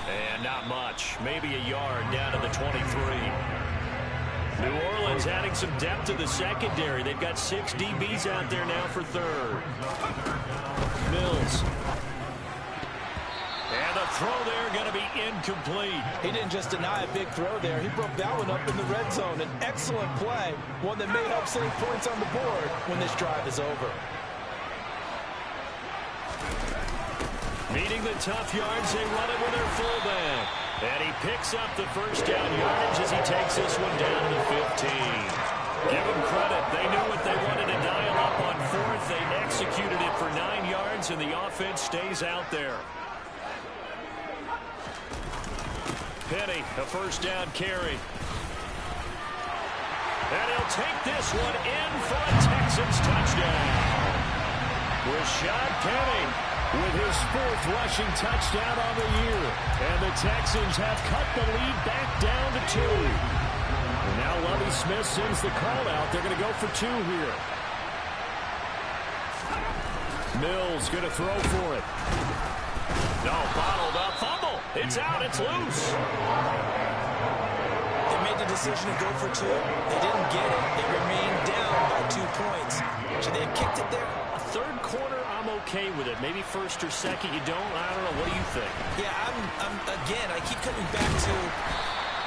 And not much. Maybe a yard down to the 23. New Orleans adding some depth to the secondary. They've got 6 DBs out there now for 3rd. Mills. And the throw there going to be incomplete. He didn't just deny a big throw there. He broke that one up in the red zone. An excellent play. One that may help save points on the board when this drive is over. Meeting the tough yards, they run it with their fullback. And he picks up the first down yardage as he takes this one down to the 15. Give them credit. They knew what they wanted to dial up on 4th. They executed it for 9 yards, and the offense stays out there. Penny, a first down carry. And he'll take this one in for a Texans touchdown. Rashad Penny with his 4th rushing touchdown on the year. And the Texans have cut the lead back down to 2. And now Lovie Smith sends the call out. They're going to go for 2 here. Mills going to throw for it. No, bottled up. Fumble. It's out. It's loose. They made the decision to go for 2. They didn't get it. They remained down by 2 points. Should they have kicked it there? A 3rd quarter, I'm okay with it. Maybe 1st or 2nd, you don't. I don't know. What do you think? Yeah, again, I keep coming back to,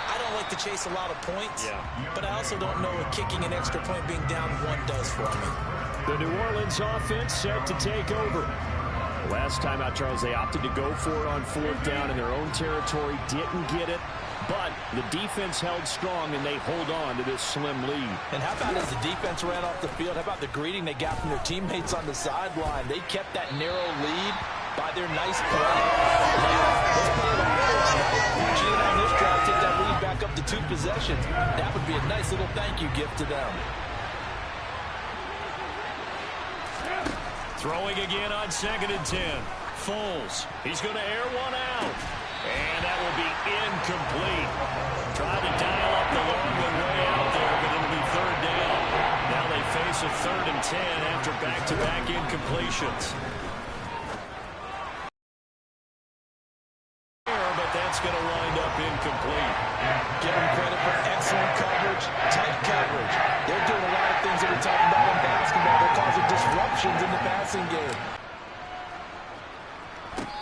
I don't like to chase a lot of points, but I also don't know what kicking an extra point being down 1 does for me. The New Orleans offense set to take over. Last time out, Charles, they opted to go for it on 4th down in their own territory. Didn't get it. But the defense held strong, and they hold on to this slim lead. And how about as the defense ran off the field, how about the greeting they got from their teammates on the sideline? They kept that narrow lead by their nice play. Let's play it offense, right? G and on this drive, take that lead back up to 2 possessions. That would be a nice little thank you gift to them. Throwing again on 2nd and 10. Foles. He's going to air one out. And that will be incomplete. Tried to dial up the long one way out there, but it'll be 3rd down. Now they face a 3rd and 10 after back-to-back incompletions. But that's going to wind up incomplete. Give them credit for excellent coverage, tight coverage. They're doing a lot of things that we're talking about in basketball. They're causing disruptions in the passing game.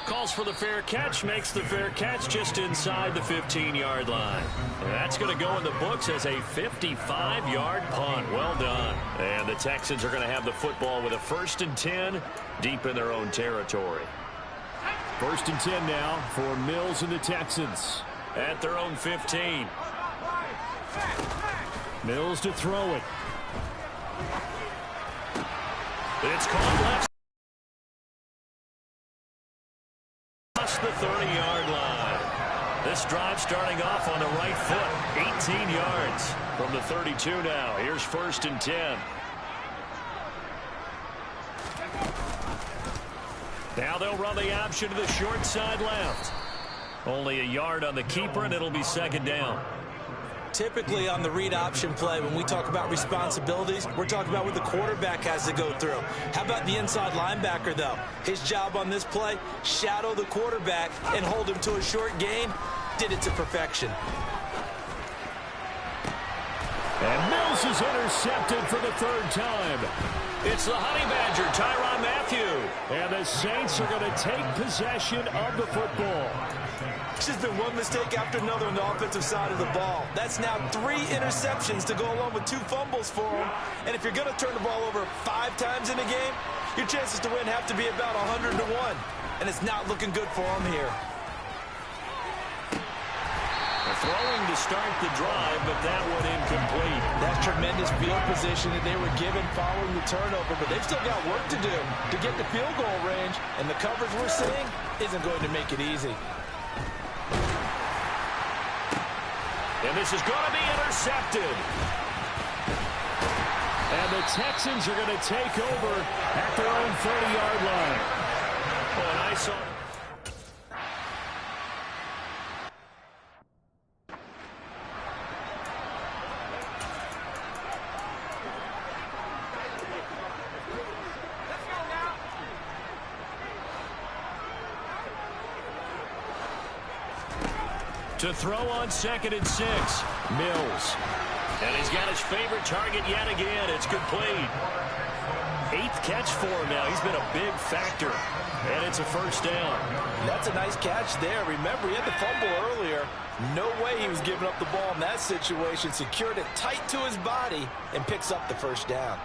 Calls for the fair catch, makes the fair catch just inside the 15-yard line. That's going to go in the books as a 55-yard punt. Well done. And the Texans are going to have the football with a 1st and 10 deep in their own territory. 1st and 10 now for Mills and the Texans. At their own 15. Mills to throw it. It's caught left. Across the 30-yard line. This drive starting off on the right foot. 18 yards from the 32 now. Here's 1st and 10. Now they'll run the option to the short side left. Only a yard on the keeper, and it'll be 2nd down. Typically on the read option play, when we talk about responsibilities, we're talking about what the quarterback has to go through. How about the inside linebacker, though? His job on this play, shadow the quarterback and hold him to a short gain. Did it to perfection. And Mills is intercepted for the 3rd time. It's the Honey Badger, Tyrann Mathieu. And the Saints are going to take possession of the football. It's just been one mistake after another on the offensive side of the ball. That's now 3 interceptions to go along with 2 fumbles for him. And if you're going to turn the ball over 5 times in a game, your chances to win have to be about 100 to 1. And it's not looking good for him here. Throwing to start the drive, but that one incomplete. That's tremendous field position that they were given following the turnover, but they've still got work to do to get the field goal range, and the coverage we're seeing isn't going to make it easy. And this is going to be intercepted. And the Texans are going to take over at their own 30-yard line. Oh, and I saw... To throw on 2nd and 6. Mills. And he's got his favorite target yet again. It's complete. 8th catch for him now. He's been a big factor. And it's a 1st down. That's a nice catch there. Remember, he had the fumble earlier. No way he was giving up the ball in that situation. Secured it tight to his body and picks up the 1st down.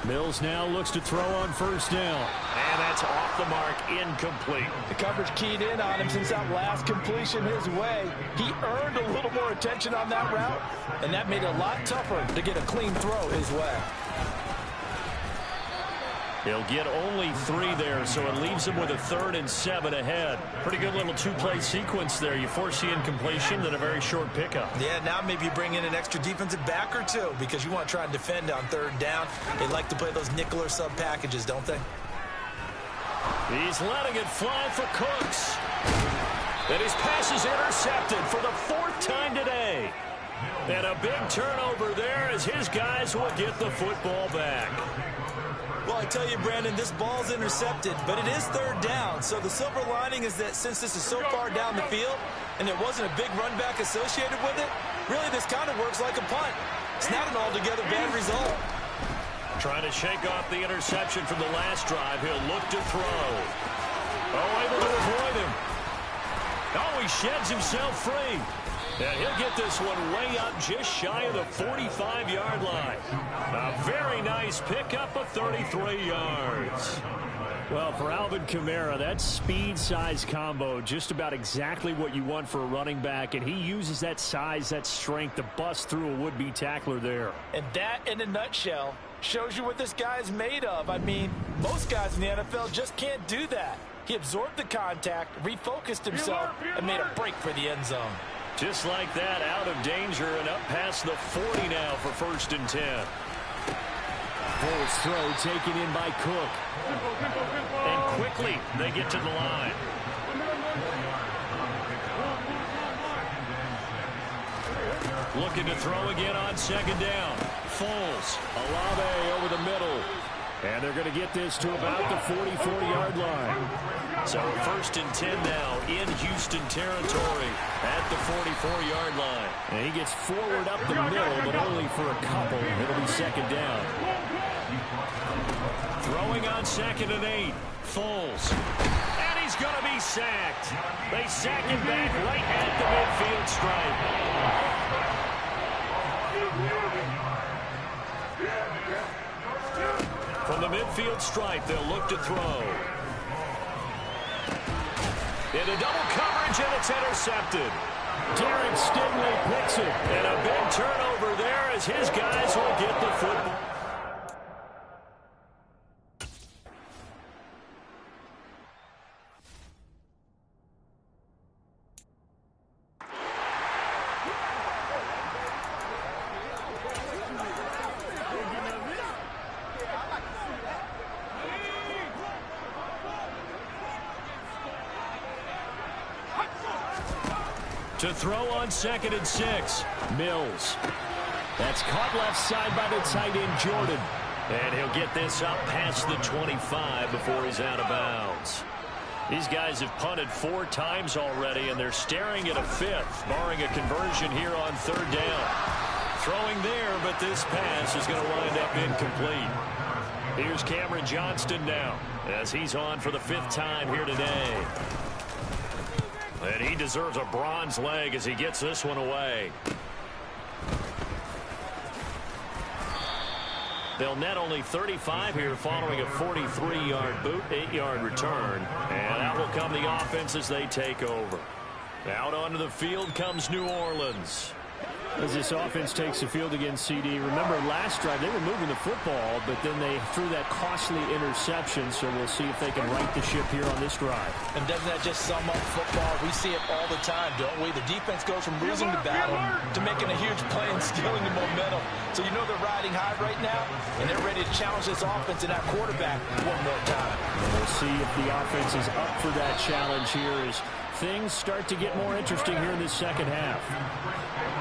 Mills now looks to throw on 1st down. And that's off the mark, incomplete. The coverage keyed in on him since that last completion his way. He earned a little more attention on that route, and that made it a lot tougher to get a clean throw his way. He'll get only 3 there, so it leaves him with a 3rd and 7 ahead. Pretty good little 2-play sequence there. You force the incompletion, then a very short pickup. Yeah, now maybe you bring in an extra defensive back or 2 because you want to try and defend on 3rd down. They like to play those nickel or sub packages, don't they? He's letting it fly for Cooks. And his pass is intercepted for the 4th time today. And a big turnover there as his guys will get the football back. Well, I tell you, Brandon, this ball's intercepted, but it is 3rd down. So the silver lining is that since this is so far down the field and there wasn't a big run back associated with it, really this kind of works like a punt. It's not an altogether bad result. Trying to shake off the interception from the last drive. He'll look to throw. Oh, able to avoid him. Oh, he sheds himself free. And he'll get this one way up just shy of the 45-yard line. A very nice pickup of 33 yards. Well, for Alvin Kamara, that speed-size combo, just about exactly what you want for a running back, and he uses that size, that strength to bust through a would-be tackler there. And that, in a nutshell, shows you what this guy is made of. I mean, most guys in the NFL just can't do that. He absorbed the contact, refocused himself, and made a break for the end zone. Just like that, out of danger and up past the 40 now for 1st and 10. Forced throw taken in by Cook. And quickly they get to the line. Looking to throw again on second down. Foles. Olave over the middle. And they're going to get this to about the 40-yard line. So 1st and 10 now in Houston territory at the 44-yard line. And he gets forward up the middle, but only for a couple. It'll be second down. Throwing on 2nd and 8. Foles. And he's going to be sacked. They sack him back right at the midfield stripe. From the midfield stripe, they'll look to throw. Into double coverage, and it's intercepted. Derek Stingley picks it. And a big turnover there as his guys will get the football. To throw on 2nd and 6. Mills. That's caught left side by the tight end, Jordan. And he'll get this up past the 25 before he's out of bounds. These guys have punted 4 times already, and they're staring at a 5th, barring a conversion here on 3rd down. Throwing there, but this pass is going to wind up incomplete. Here's Cameron Johnston now, as he's on for the 5th time here today. And he deserves a bronze leg as he gets this one away. They'll net only 35 here following a 43-yard boot, 8-yard return. And out will come the offense as they take over. Out onto the field comes New Orleans. As this offense takes the field against CD, remember last drive they were moving the football, but then they threw that costly interception, so we'll see if they can right the ship here on this drive. And doesn't that just sum up football? We see it all the time, don't we? The defense goes from losing the battle to making a huge play and stealing the momentum. So you know they're riding high right now, and they're ready to challenge this offense and that quarterback one more time. And we'll see if the offense is up for that challenge here as things start to get more interesting here in this second half.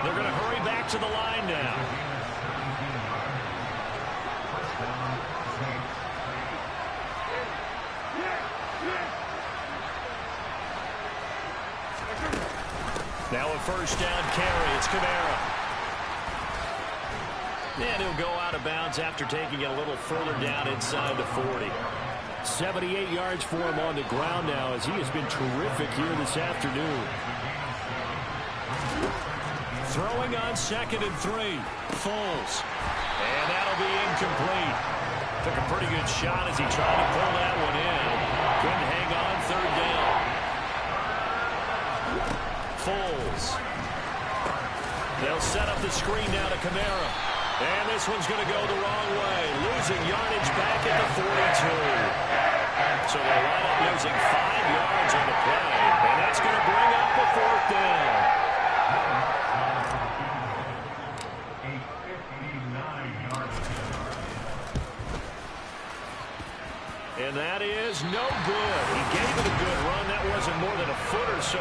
They're going to hurry back to the line now. Now a first down carry. It's Kamara. And he'll go out of bounds after taking it a little further down inside the 40. 78 yards for him on the ground now as he has been terrific here this afternoon. Throwing on 2nd and 3. Foles. And that'll be incomplete. Took a pretty good shot as he tried to pull that one in. Couldn't hang on 3rd down. Foles. They'll set up the screen now to Kamara. And this one's going to go the wrong way. Losing yardage back at the 42. So they'll wind up losing 5 yards on the play. And that's going to bring up the 4th down. And that is no good. He gave it a good run. That wasn't more than a foot or so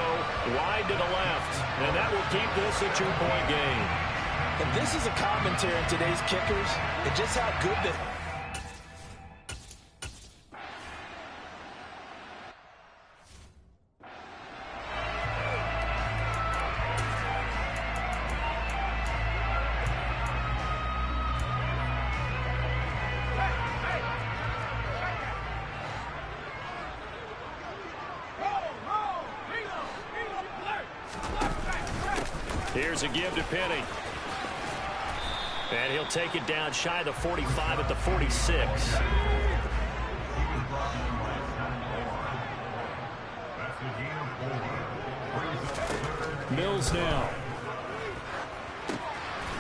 wide to the left. And that will keep this a 2-point game. And this is a commentary on today's kickers and just how good they are. Here's a give to Penny. And he'll take it down shy of the 45 at the 46. Mills now.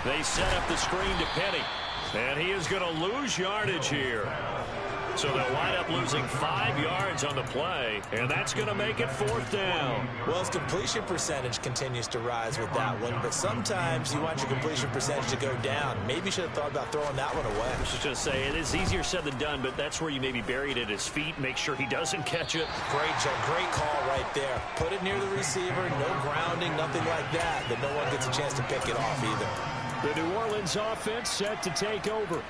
They set up the screen to Penny. And he is going to lose yardage here. So they'll wind up losing 5 yards on the play, and that's going to make it 4th down. Well, his completion percentage continues to rise with that one, but sometimes you want your completion percentage to go down. Maybe you should have thought about throwing that one away. I was just going to say, it is easier said than done, but that's where you maybe bury it at his feet, make sure he doesn't catch it. Great call right there. Put it near the receiver, no grounding, nothing like that, but no one gets a chance to pick it off either. The New Orleans offense set to take over.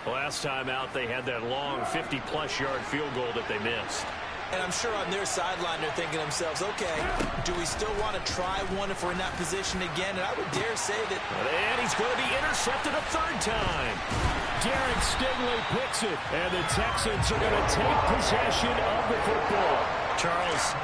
Last time out, they had that long 50-plus yard field goal that they missed. And I'm sure on their sideline they're thinking to themselves, okay, do we still want to try one if we're in that position again? And I would dare say that... And he's going to be intercepted a 3rd time. Derek Stingley picks it, and the Texans are going to take possession of the football. Charles...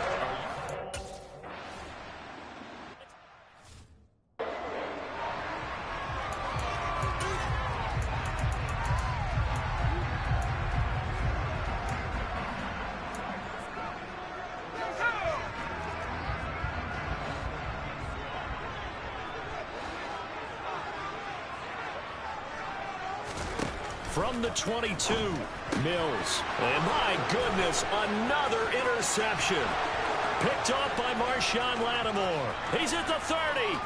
From the 22, Mills. And my goodness, another interception. Picked off by Marshawn Lattimore. He's at the 30,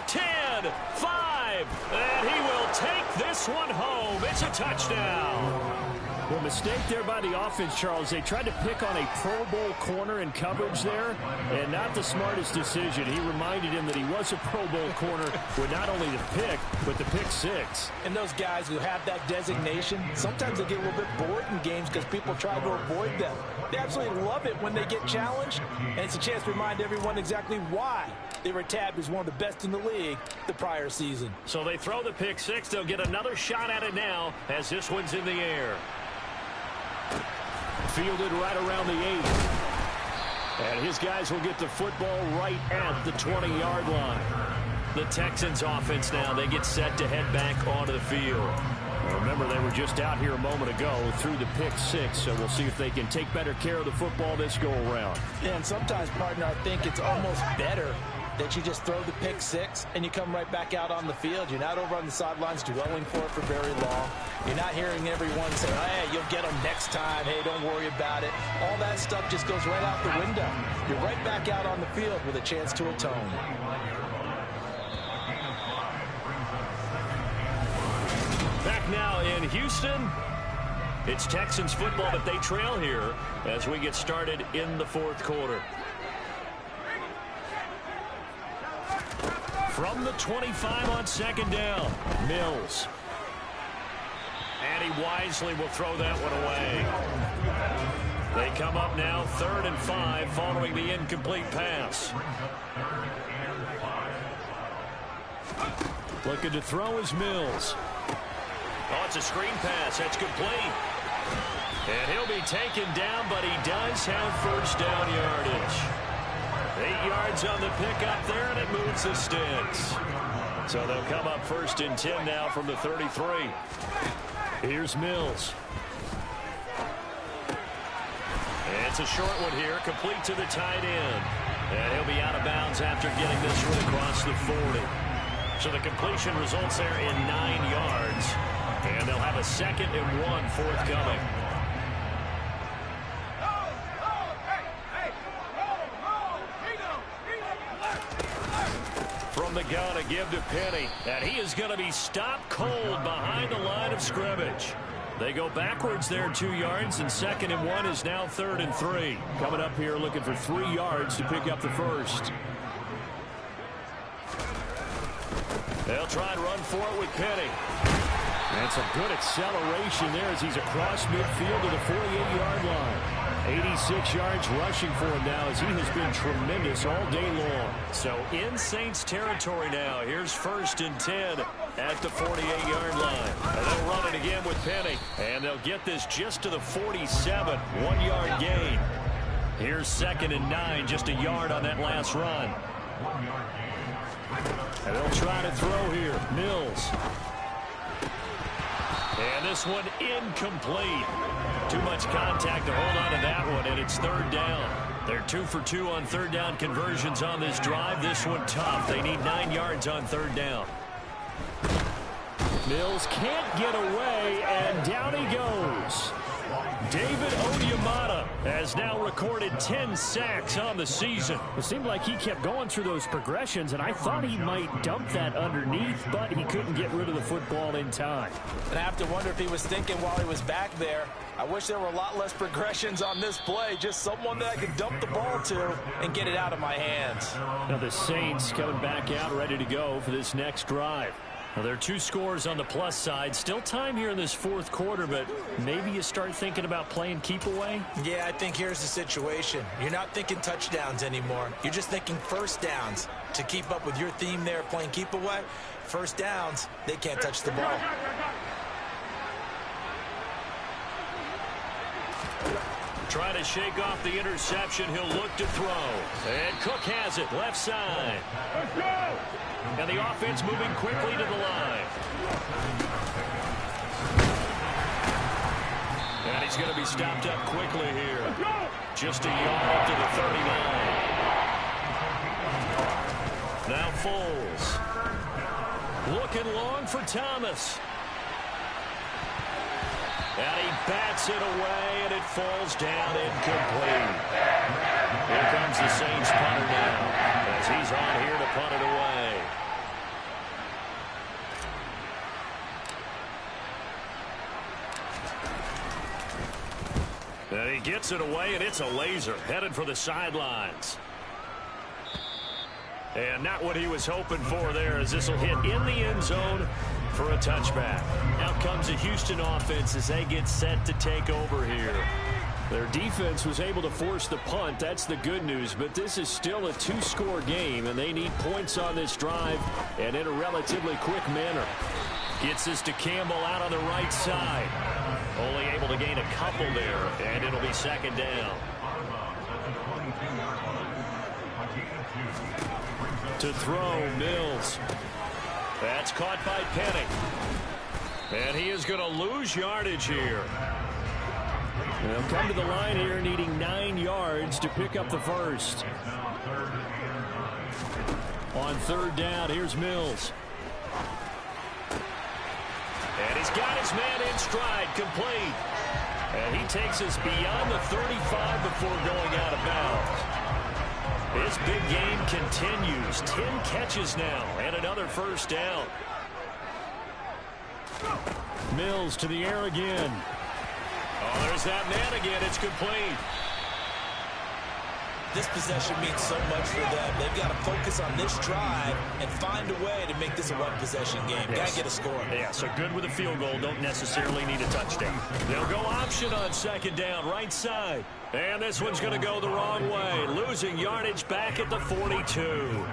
10, 5, and he will take this one home. It's a touchdown. Well, mistake there by the offense, Charles. They tried to pick on a Pro Bowl corner in coverage there, and not the smartest decision. He reminded him that he was a Pro Bowl corner with not only the pick, but the pick 6. And those guys who have that designation, sometimes they get a little bit bored in games because people try to avoid them. They absolutely love it when they get challenged, and it's a chance to remind everyone exactly why they were tabbed as one of the best in the league the prior season. So they throw the pick 6. They'll get another shot at it now as this one's in the air. Fielded right around the 8. And his guys will get the football right at the 20-yard line. The Texans offense now, they get set to head back onto the field. Well, remember, they were just out here a moment ago through the pick 6, so we'll see if they can take better care of the football this go-around. Yeah, and sometimes, partner, I think it's almost better that you just throw the pick 6 and you come right back out on the field. You're not over on the sidelines dwelling for it for very long. You're not hearing everyone say, hey, you'll get them next time. Hey, don't worry about it. All that stuff just goes right out the window. You're right back out on the field with a chance to atone. Back now in Houston. It's Texans football, but they trail here as we get started in the 4th quarter. From the 25 on 2nd down, Mills. And he wisely will throw that one away. They come up now 3rd and 5 following the incomplete pass. Looking to throw is Mills. Oh, it's a screen pass. That's complete. And he'll be taken down, but he does have 1st down yardage. 8 yards on the pickup there, and it moves the sticks. So they'll come up 1st and 10 now from the 33. Here's Mills. And it's a short one here, complete to the tight end. And he'll be out of bounds after getting this one across the 40. So the completion results there in 9 yards. And they'll have a 2nd and 1 forthcoming. From the gun, a give to Penny. And he is going to be stopped cold behind the line of scrimmage. They go backwards there 2 yards, and 2nd and 1 is now 3rd and 3. Coming up here looking for 3 yards to pick up the 1st. They'll try and run for it with Penny. And some good acceleration there as he's across midfield to the 48-yard line. 86 yards rushing for him now as he has been tremendous all day long. So in Saints territory now. Here's 1st and 10 at the 48-yard line. And they'll run it again with Penny. And they'll get this just to the 47, 1-yard gain. Here's 2nd and 9, just a yard on that last run. And they'll try to throw here. Mills. And this one incomplete. Too much contact to hold on to that one, and it's 3rd down. They're 2 for 2 on 3rd down conversions on this drive. This one tough. They need 9 yards on 3rd down. Mills can't get away, and down he goes. has now recorded 10 sacks on the season. It seemed like he kept going through those progressions, and I thought he might dump that underneath, but he couldn't get rid of the football in time. And I have to wonder if he was thinking while he was back there, I wish there were a lot less progressions on this play, just someone that I could dump the ball to and get it out of my hands. Now the Saints coming back out ready to go for this next drive. Now, there are 2 scores on the plus side. Still time here in this fourth quarter, but maybe you start thinking about playing keep away? Yeah, I think here's the situation. You're not thinking touchdowns anymore. You're just thinking first downs. To keep up with your theme there, playing keep away, first downs, they can't touch the ball. Trying to shake off the interception. He'll look to throw. And Cook has it, left side. Let's go! And the offense moving quickly to the line. And he's going to be stopped up quickly here. Just a yard up to the 39. Now Foles. Looking long for Thomas. And he bats it away, and it falls down incomplete. Here comes the Saints punter now, as he's on here to punt it away. And he gets it away, and it's a laser, headed for the sidelines. And not what he was hoping for there, as this will hit in the end zone for a touchback. Out comes the Houston offense as they get set to take over here. Their defense was able to force the punt. That's the good news, but this is still a 2-score game, and they need points on this drive and in a relatively quick manner. Gets this to Campbell out on the right side. Only able to gain a couple there, and it'll be second down. To throw, Mills. That's caught by Penny. And he is going to lose yardage here. They'll come to the line here needing 9 yards to pick up the first. On third down, here's Mills. And he's got his man in stride, complete. And he takes us beyond the 35 before going out of bounds. This big game continues. 10 catches now and another first down. Mills to the air again. Oh, there's that man again. It's complete. This possession means so much for them. They've got to focus on this drive and find a way to make this a one-possession game. Yes. Got to get a score. Yeah, so good with a field goal. Don't necessarily need a touchdown. They'll go option on second down, right side. And this one's going to go the wrong way. Losing yardage back at the 42.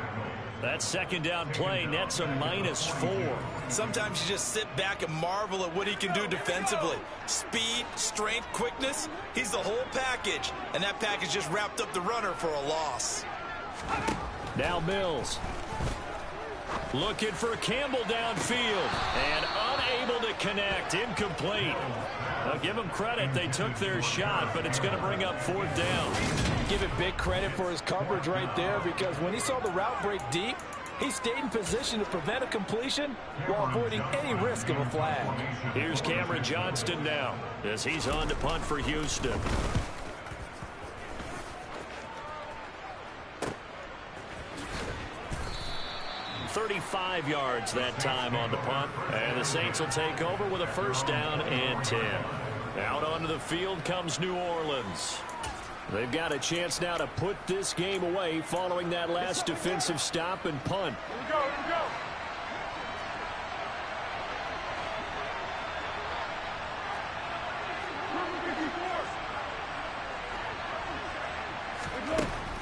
That second down play nets a -4. Sometimes you just sit back and marvel at what he can do defensively. Speed, strength, quickness, he's the whole package. And that package just wrapped up the runner for a loss. Now Mills. Looking for Campbell downfield. And unable to connect. Incomplete. Now give them credit. They took their shot, but it's going to bring up fourth down. Give it big credit for his coverage right there, because when he saw the route break deep, he stayed in position to prevent a completion while avoiding any risk of a flag. Here's Cameron Johnston now as he's on to punt for Houston. .35 yards that time on the punt, and the Saints will take over with a first down and 10. Out onto the field comes New Orleans. They've got a chance now to put this game away following that last defensive stop and punt. Here we go.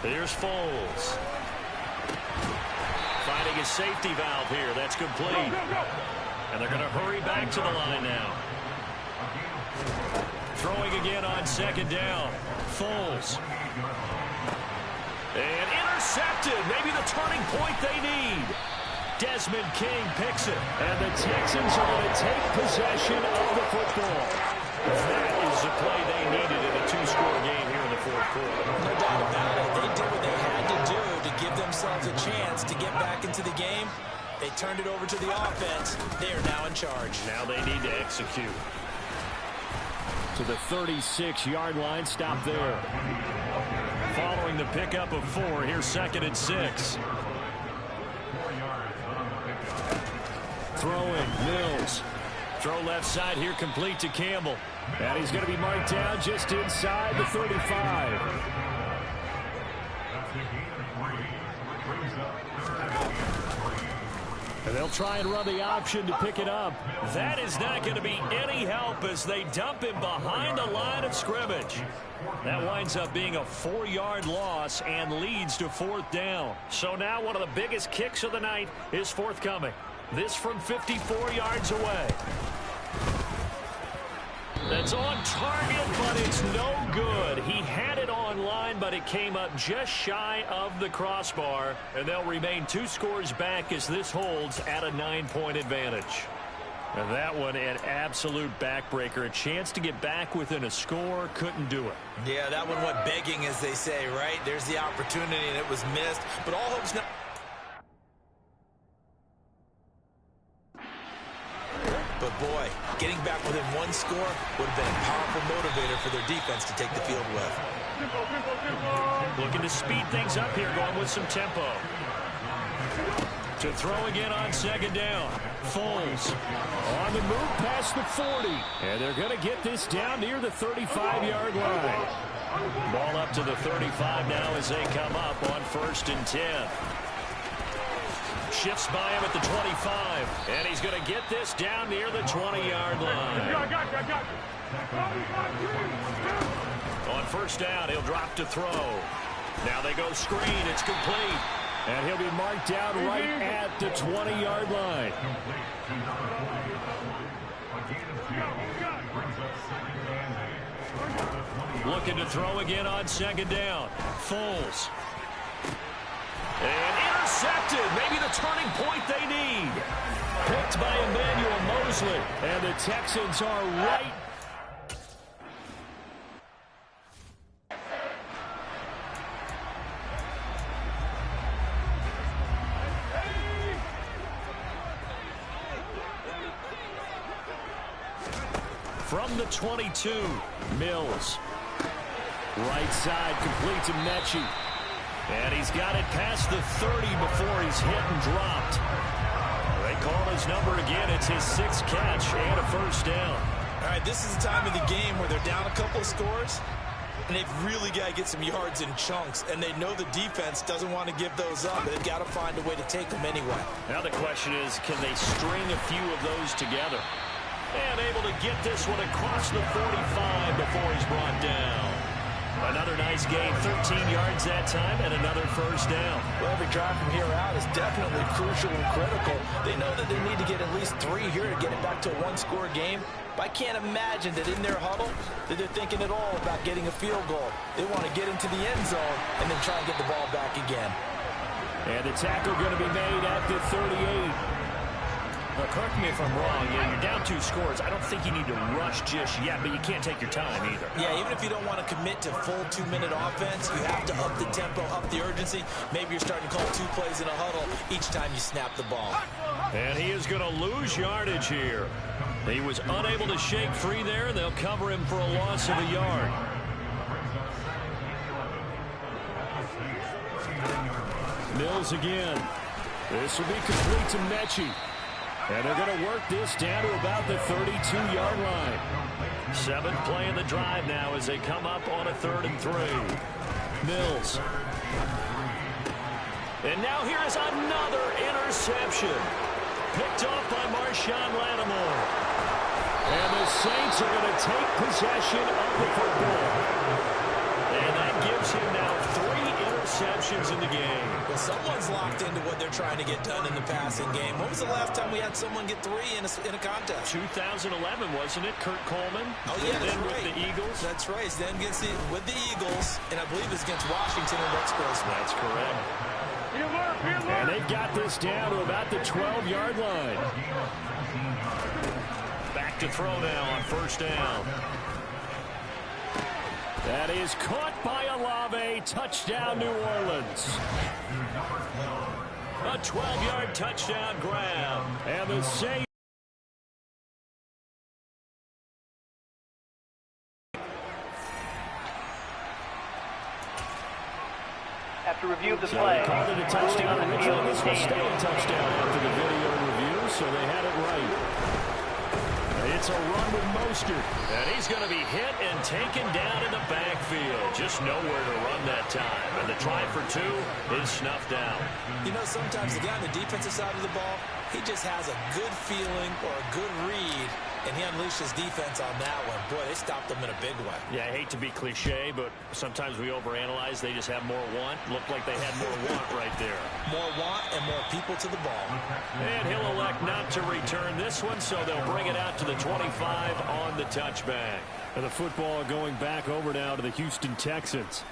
Here's Foles. Finding his safety valve here. That's complete. And they're going to hurry back to the line now. Throwing again on second down. Foles. And intercepted. Maybe the turning point they need. Desmond King picks it. And the Texans are going to take possession of the football. That is the play they needed in a 2-score game here in the fourth quarter. No doubt about it. They did what they had to do to give themselves a chance to get back into the game. They turned it over to the offense. They are now in charge. Now they need to execute. to the 36-yard line. Stop there. Following the pickup of 4, here's 2nd and 6. Throwing, Mills. Throw left side here, complete to Campbell. And he's going to be marked down just inside the 35. And they'll try and run the option to pick it up. That is not going to be any help as they dump him behind the line of scrimmage. That winds up being a 4-yard loss and leads to 4th down. So now one of the biggest kicks of the night is forthcoming. This from 54 yards away. That's on target, but it's no good. He had it on line, but it came up just shy of the crossbar. And they'll remain 2 scores back as this holds at a 9-point advantage. And that one an absolute backbreaker. A chance to get back within a score. Couldn't do it. Yeah, that one went begging, as they say, right? There's the opportunity, and it was missed. But all hope's not... But boy, getting back within 1 score would have been a powerful motivator for their defense to take the field with. Looking to speed things up here, going with some tempo. To throw again on 2nd down. Foles on the move past the 40. And they're going to get this down near the 35-yard line. Ball up to the 35 now as they come up on 1st and 10. Shifts by him at the 25, and he's going to get this down near the 20-yard line. On 1st down, he'll drop to throw. Now they go screen. It's complete. And he'll be marked down right at the 20-yard line. Looking to throw again on 2nd down. Foles. And intercepted. Maybe the turning point they need. Picked by Emmanuel Mosley. And the Texans are right. From the 22, Mills. Right side complete to Mechie. And he's got it past the 30 before he's hit and dropped. They call his number again. It's his 6th catch and a 1st down. All right, this is the time of the game where they're down a couple of scores, and they've really got to get some yards in chunks, and they know the defense doesn't want to give those up, but they've got to find a way to take them anyway. Now the question is, can they string a few of those together? And able to get this one across the 45 before he's brought down. Another nice game, 13 yards that time, and another 1st down. Well, every drive from here out is definitely crucial and critical. They know that they need to get at least 3 here to get it back to a 1-score game. But I can't imagine that in their huddle that they're thinking at all about getting a field goal. They want to get into the end zone and then try and get the ball back again. And the tackle going to be made at the 38. Now, correct me if I'm wrong. Yeah, you're down 2 scores. I don't think you need to rush just yet, but you can't take your time either. Yeah, even if you don't want to commit to full 2-minute offense, you have to up the tempo, up the urgency. Maybe you're starting to call 2 plays in a huddle each time you snap the ball. And he is going to lose yardage here. He was unable to shake free there, and they'll cover him for a loss of a yard. Mills again. This will be complete to Mechie. And they're going to work this down to about the 32-yard line. 7th play in the drive now as they come up on a 3rd and 3. Mills. And now here is another interception. Picked off by Marshawn Lattimore. And the Saints are going to take possession of the football. And that gives him now 3 interceptions in the game. Well, someone's locked into what they're trying to get done in the passing game. When was the last time we had someone get 3 in a contest? 2011, wasn't it? Kurt Coleman. Oh, yeah, that's then right. With the Eagles. That's right. Then with the Eagles, and I believe it's against Washington or Rex Grossman. That's correct. And they've got this down to about the 12-yard line. Back to throw now on 1st down. That is caught by Olave. Touchdown, New Orleans. A 12-yard touchdown grab. And the Saints After review of the So play, they called it a touchdown originally. This will stay a touchdown after the video review, so they had it right. It's a run with Mostert. And he's going to be hit and taken down in the backfield. Just nowhere to run that time. And the try for 2 is snuffed out. You know, sometimes the guy on the defensive side of the ball, he just has a good feeling or a good read, and he unleashed his defense on that one. Boy, they stopped him in a big way. Yeah, I hate to be cliche, but sometimes we overanalyze. They just have more want. Looked like they had more want right there. More want and more people to the ball. And he'll elect not to return this one, so they'll bring it out to the 25 on the touchback. And the football going back over now to the Houston Texans.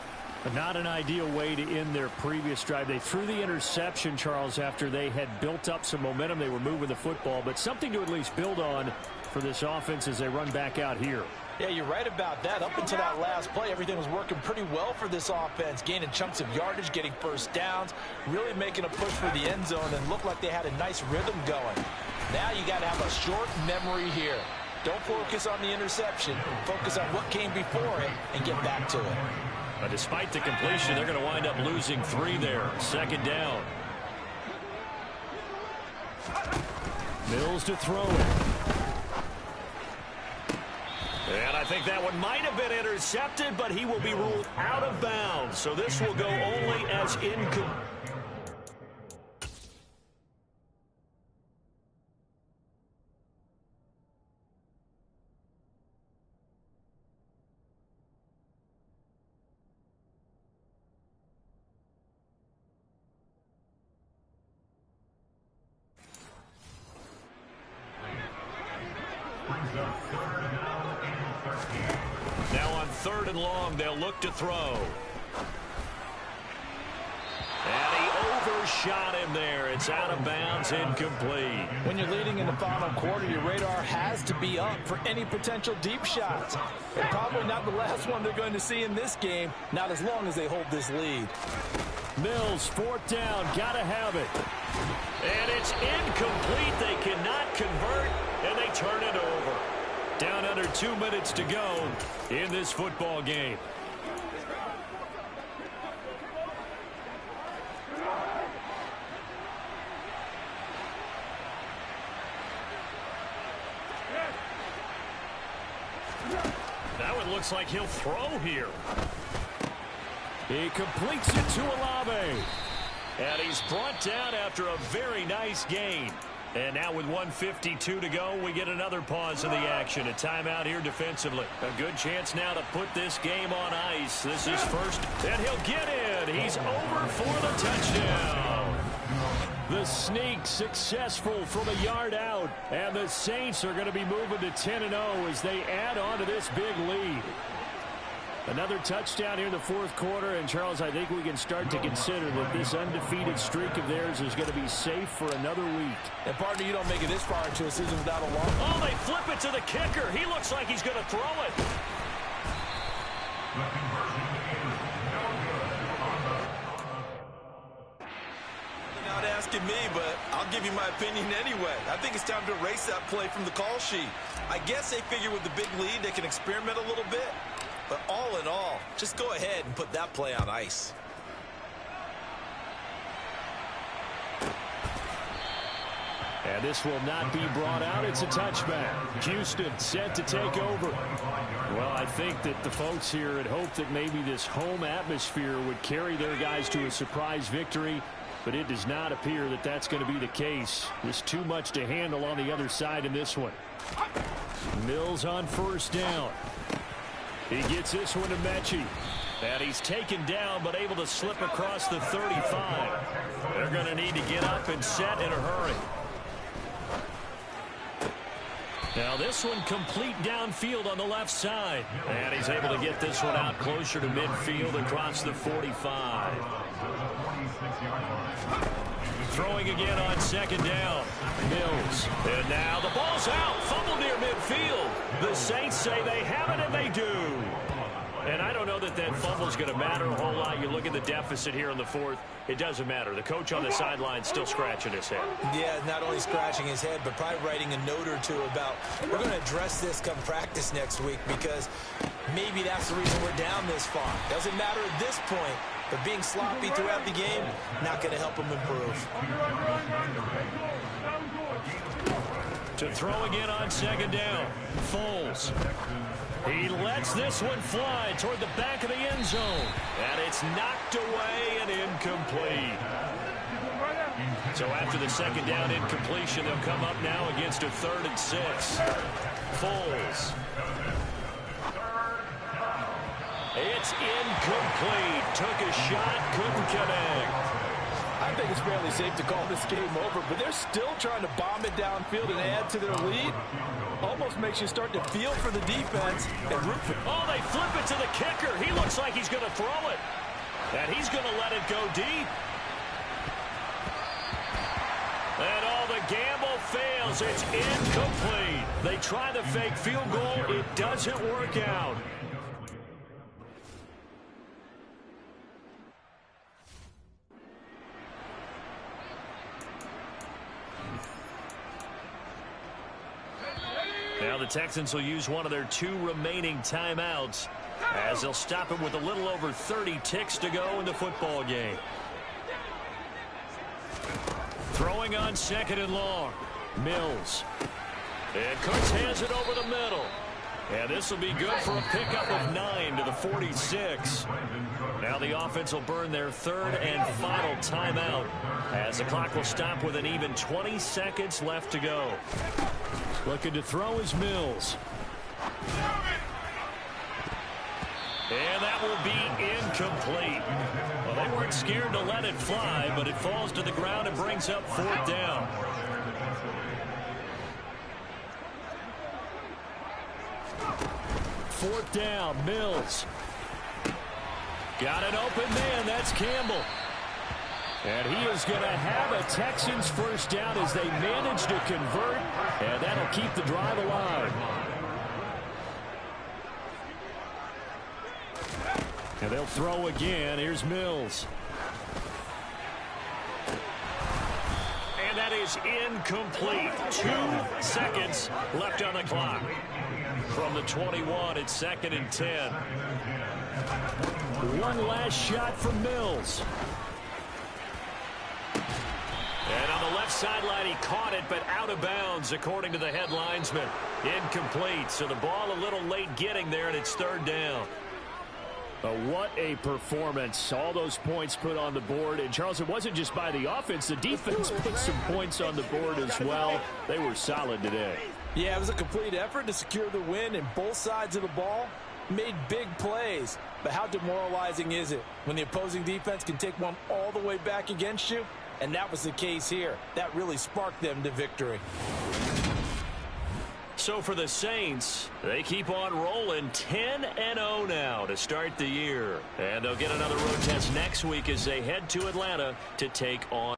But not an ideal way to end their previous drive. They threw the interception, Charles, after they had built up some momentum. They were moving the football, but something to at least build on for this offense as they run back out here. Yeah, you're right about that. Up until that last play, everything was working pretty well for this offense, gaining chunks of yardage, getting first downs, really making a push for the end zone, and looked like they had a nice rhythm going. Now you got to have a short memory here. Don't focus on the interception. Focus on what came before it and get back to it. But despite the completion, they're going to wind up losing 3 there. Second down. Mills to throw it. And I think that one might have been intercepted, but he will be ruled out of bounds. So this will go only as incomplete. Now on 3rd and long, they'll look to throw. And he overshot him there. It's out of bounds, incomplete. When you're leading in the final quarter, your radar has to be up for any potential deep shots. And probably not the last one they're going to see in this game, not as long as they hold this lead. Mills, 4th down, gotta have it. And it's incomplete. They cannot convert, and they turn it over. Down under 2 minutes to go in this football game. That one looks like he'll throw here. He completes it to Olave. And he's brought down after a very nice gain. And now with 1:52 to go, we get another pause in the action. A timeout here defensively. A good chance now to put this game on ice. This is first, and he'll get in. He's over for the touchdown. The sneak successful from a yard out. And the Saints are going to be moving to 10-0 as they add on to this big lead. Another touchdown here in the 4th quarter, and Charles, I think we can start to consider that this undefeated streak of theirs is going to be safe for another week. And partner, you don't make it this far into a season without a loss. Oh, they flip it to the kicker. He looks like he's going to throw it. You're not asking me, but I'll give you my opinion anyway. I think it's time to erase that play from the call sheet. I guess they figure with the big lead they can experiment a little bit. But all in all, just go ahead and put that play on ice. And this will not be brought out. It's a touchback. Houston set to take over. Well, I think that the folks here had hoped that maybe this home atmosphere would carry their guys to a surprise victory, but it does not appear that that's going to be the case. There's too much to handle on the other side in this one. Mills on 1st down. He gets this one to Mechie. And he's taken down, but able to slip across the 35. They're going to need to get up and set in a hurry. Now this one complete downfield on the left side. And he's able to get this one out closer to midfield across the 45. Throwing again on 2nd down. Mills. And now the ball's out. Fumble near midfield. The Saints say they have it, and they do. And I don't know that that fumble's going to matter a whole lot. You look at the deficit here in the fourth. It doesn't matter. The coach on the sideline still scratching his head. Yeah, not only scratching his head, but probably writing a note or two about, we're going to address this come practice next week, because maybe that's the reason we're down this far. Doesn't matter at this point, but being sloppy throughout the game, not going to help him improve. To throw again on second down. Foles. He lets this one fly toward the back of the end zone. And it's knocked away and incomplete. So after the second down incompletion, they'll come up now against a 3rd and 6. Foles. It's incomplete. Took a shot, couldn't connect. I think it's fairly safe to call this game over, but they're still trying to bomb it downfield and add to their lead. Almost makes you start to feel for the defense and root for. Oh, they flip it to the kicker. He looks like he's going to throw it. And he's going to let it go deep. And all the gamble fails. It's incomplete. They try the fake field goal. It doesn't work out. Now the Texans will use one of their 2 remaining timeouts as they'll stop it with a little over 30 ticks to go in the football game. Throwing on second and long. Mills. And Cooks hands it over the middle. And this will be good for a pickup of 9 to the 46. Now the offense will burn their 3rd and final timeout as the clock will stop with an even 20 seconds left to go. Looking to throw is Mills. And that will be incomplete. Well, they weren't scared to let it fly, but it falls to the ground and brings up 4th down. Fourth down, Mills. Got an open man, that's Campbell. And he is going to have a Texans first down as they manage to convert, and that'll keep the drive alive. And they'll throw again. Here's Mills. And that is incomplete. 2 seconds left on the clock. From the 21, it's 2nd and 10. One last shot from Mills. And on the left sideline, he caught it, but out of bounds, according to the head linesman. Incomplete, so the ball a little late getting there, and it's 3rd down. What a performance. All those points put on the board. And, Charles, it wasn't just by the offense. The defense put some points on the board as well. They were solid today. Yeah, it was a complete effort to secure the win, and both sides of the ball made big plays. But how demoralizing is it when the opposing defense can take one all the way back against you? And that was the case here. That really sparked them to victory. So for the Saints, they keep on rolling 10-0 now to start the year. And they'll get another road test next week as they head to Atlanta to take on